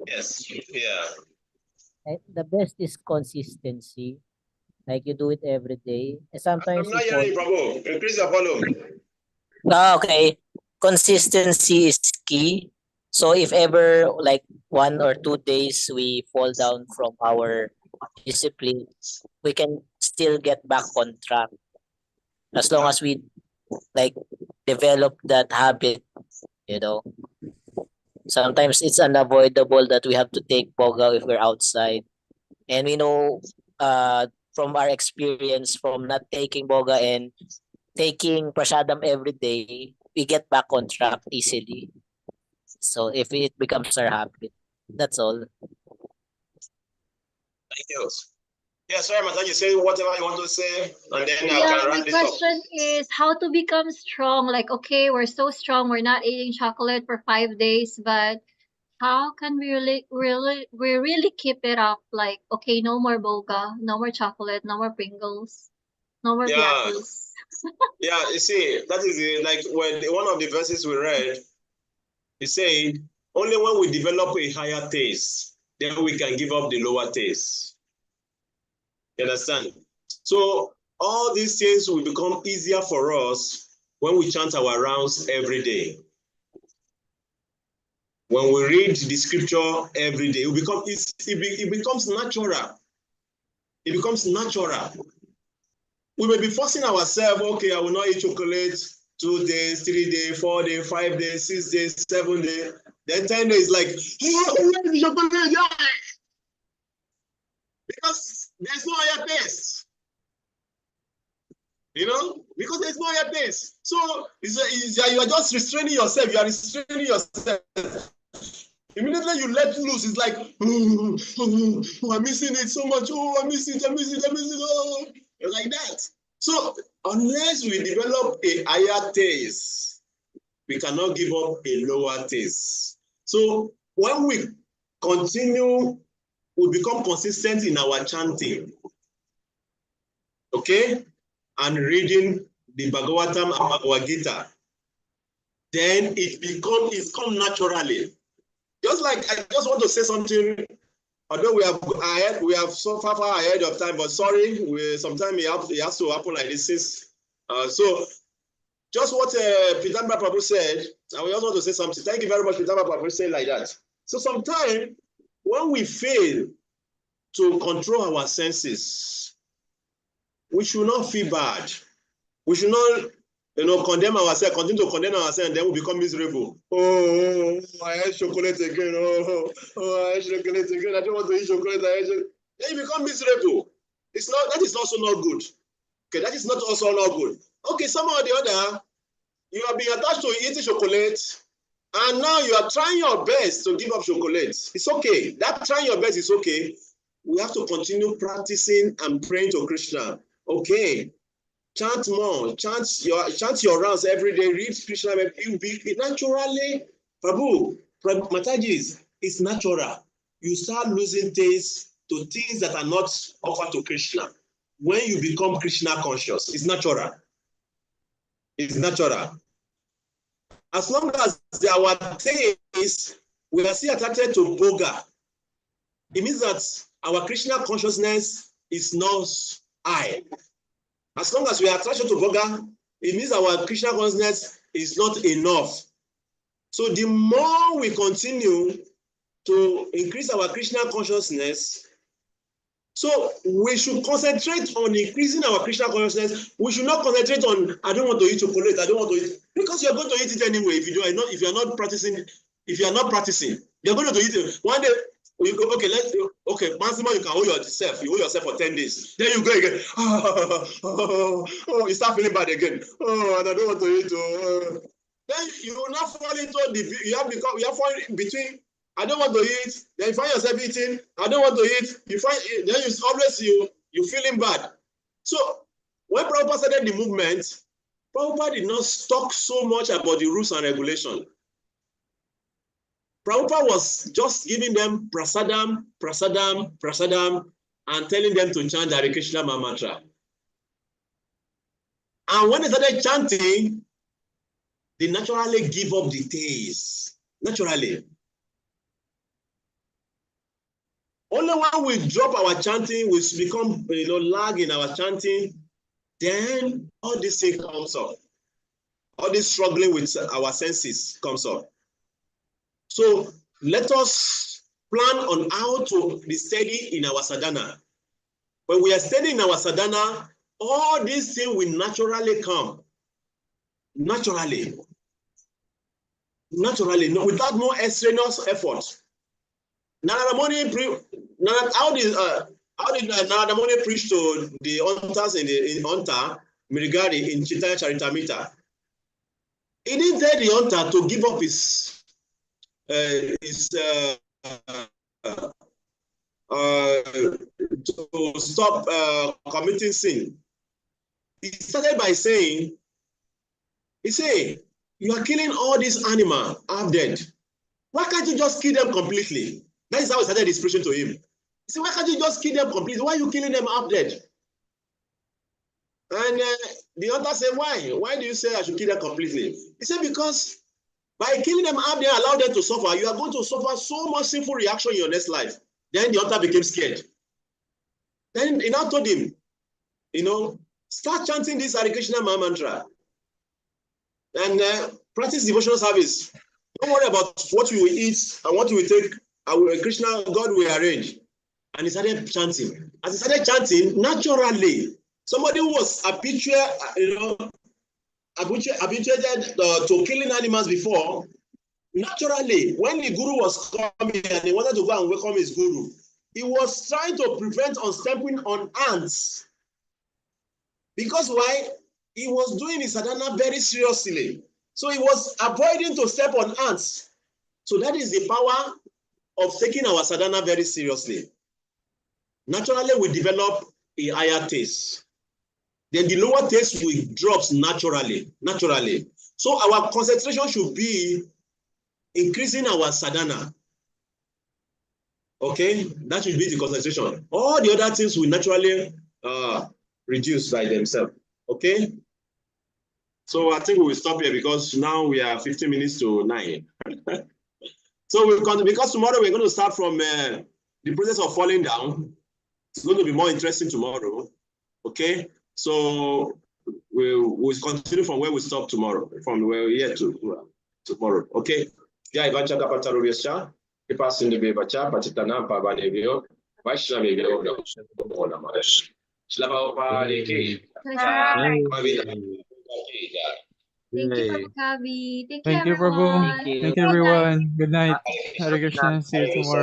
Yes. Yeah. The best is consistency. Like you do it every day. And I'm sometimes you not fall. hearing you, Prabhu. Increase your volume. Okay. Consistency is key. So if ever like 1 or 2 days we fall down from our discipline, we can still get back on track as long as we like develop that habit, you know. Sometimes it's unavoidable that we have to take boga if we're outside. And we know from our experience from not taking boga and taking prasadam every day, we get back on track easily. So if it becomes our habit, that's all. Thank you. Yeah, sorry, Matan, you say whatever you want to say, and then I Yeah, can my wrap this up. question is how to become strong. Like, okay, we're so strong, we're not eating chocolate for 5 days, but how can we really keep it up? Like, okay, no more boga, no more chocolate, no more Pringles, no more Yeah, piatos. yeah. You see, that is like when one of the verses we read, he said, only when we develop a higher taste, then we can give up the lower taste. You understand? So all these things will become easier for us when we chant our rounds every day. When we read the scripture every day, it becomes natural. It becomes natural. We may be forcing ourselves, okay, I will not eat chocolate 2 days, 3 days, 4 days, 5 days, 6 days, 7 days. Then 10 days, like, because there's no higher taste. Because there's no higher taste. So you are just restraining yourself. You are restraining yourself. Immediately you let loose, it's like, I'm missing it so much. Oh, I miss it. Oh, like that. So unless we develop a higher taste, we cannot give up a lower taste. So when we continue, we become consistent in our chanting, okay, and reading the Bhagavatam and Bhagavad Gita, then it comes naturally. Just like I just want to say something, although we have so far ahead of time, but sorry, sometimes it has to happen like this. So just what Pitamba Prabhu said, I also want to say something. Thank you very much, Pitamba Prabhu said like that. So sometimes when we fail to control our senses, we should not feel bad. We should not condemn ourselves, continue to condemn ourselves, and then we become miserable. Oh, I ate chocolate again. Oh, I ate chocolate again. I don't want to eat chocolate. Then you become miserable. That is also not good. Okay, that is not also not good. Okay, somehow or the other, you are being attached to eating chocolate, and now you are trying your best to give up chocolate. It's okay. That trying your best is okay. we have to continue practicing and praying to Krishna. Okay, chant more, chant your rounds every day, read Krishna. You be naturally, Prabhu, Mataji, it's natural. You start losing taste to things that are not offered to Krishna. When you become Krishna conscious, it's natural. It's natural. As long as our taste, we are still attracted to Boga, it means that our Krishna consciousness is not high. As long as we are attracted to Boga, it means our Krishna consciousness is not enough. So the more we continue to increase our Krishna consciousness, so we should concentrate on increasing our Krishna consciousness. We should not concentrate on, I don't want to eat chocolate, I don't want to eat, because you're going to eat it anyway. If you are not practicing, you're going to eat it. One day, maximum you can hold yourself. You hold yourself for 10 days. Then you go again. You start feeling bad again. And I don't want to eat. Then you will not fall into you have fallen in between. I don't want to eat. Then you find yourself eating. I don't want to eat. Then you feeling bad. So when Prabhupada started the movement, Prabhupada did not talk so much about the rules and regulations. Prabhupada was just giving them prasadam, prasadam, prasadam, and telling them to chant the Hare Krishna mantra. And when they started chanting, they naturally give up the taste. Naturally. Only when we drop our chanting, we become lag in our chanting, then all this thing comes up. All this struggling with our senses comes up. So let us plan on how to be steady in our sadhana. When we are steady in our sadhana, all these things will naturally come. Naturally, without no extraneous effort. How did Narada Muni preach to the hunters in Hunter Mirigari in Chaitanya Charitamrita? He didn't tell the hunter to give up to stop committing sin. He started by saying, you are killing all these animals half dead. Why can't you just kill them completely? That is how he started his preaching to him. He said, why can't you just kill them completely? Why are you killing them half dead? And the hunter said, why? Why do you say I should kill them completely? He said, because by killing them half dead, allow them to suffer, you are going to suffer so much sinful reaction in your next life. Then the hunter became scared. Then he now told him, start chanting this Hare Krishna mantra and practice devotional service. Don't worry about what you will eat and what you will take. Krishna, God will arrange. And he started chanting. As he started chanting, naturally, somebody who was habituated to killing animals before, naturally, when the guru was coming and he wanted to go and welcome his guru, he was trying to prevent on stepping on ants. Because why? He was doing his sadhana very seriously. So he was avoiding to step on ants. So that is the power of taking our sadhana very seriously. Naturally, we develop a higher taste. Then the lower taste will drops naturally. So our concentration should be increasing our sadhana. Okay, that should be the concentration. All the other things will naturally reduce by themselves. Okay. So I think we will stop here because now we are 15 minutes to 9. So because tomorrow we're going to start from the process of falling down. It's going to be more interesting tomorrow. Okay. So we'll continue from where we stop tomorrow, from where we're here to tomorrow. Okay. Yeah, Ivancha Kapatarovia, Kipas in the Bacha, Pachitana, Pabanevio, Vaishnavio, Slava Thank you, Prabhu Kavi. Thank you, Thank you, everyone. Prabhu. Thank you. Thank you, everyone. Good night. Hare Krishna. See you tomorrow.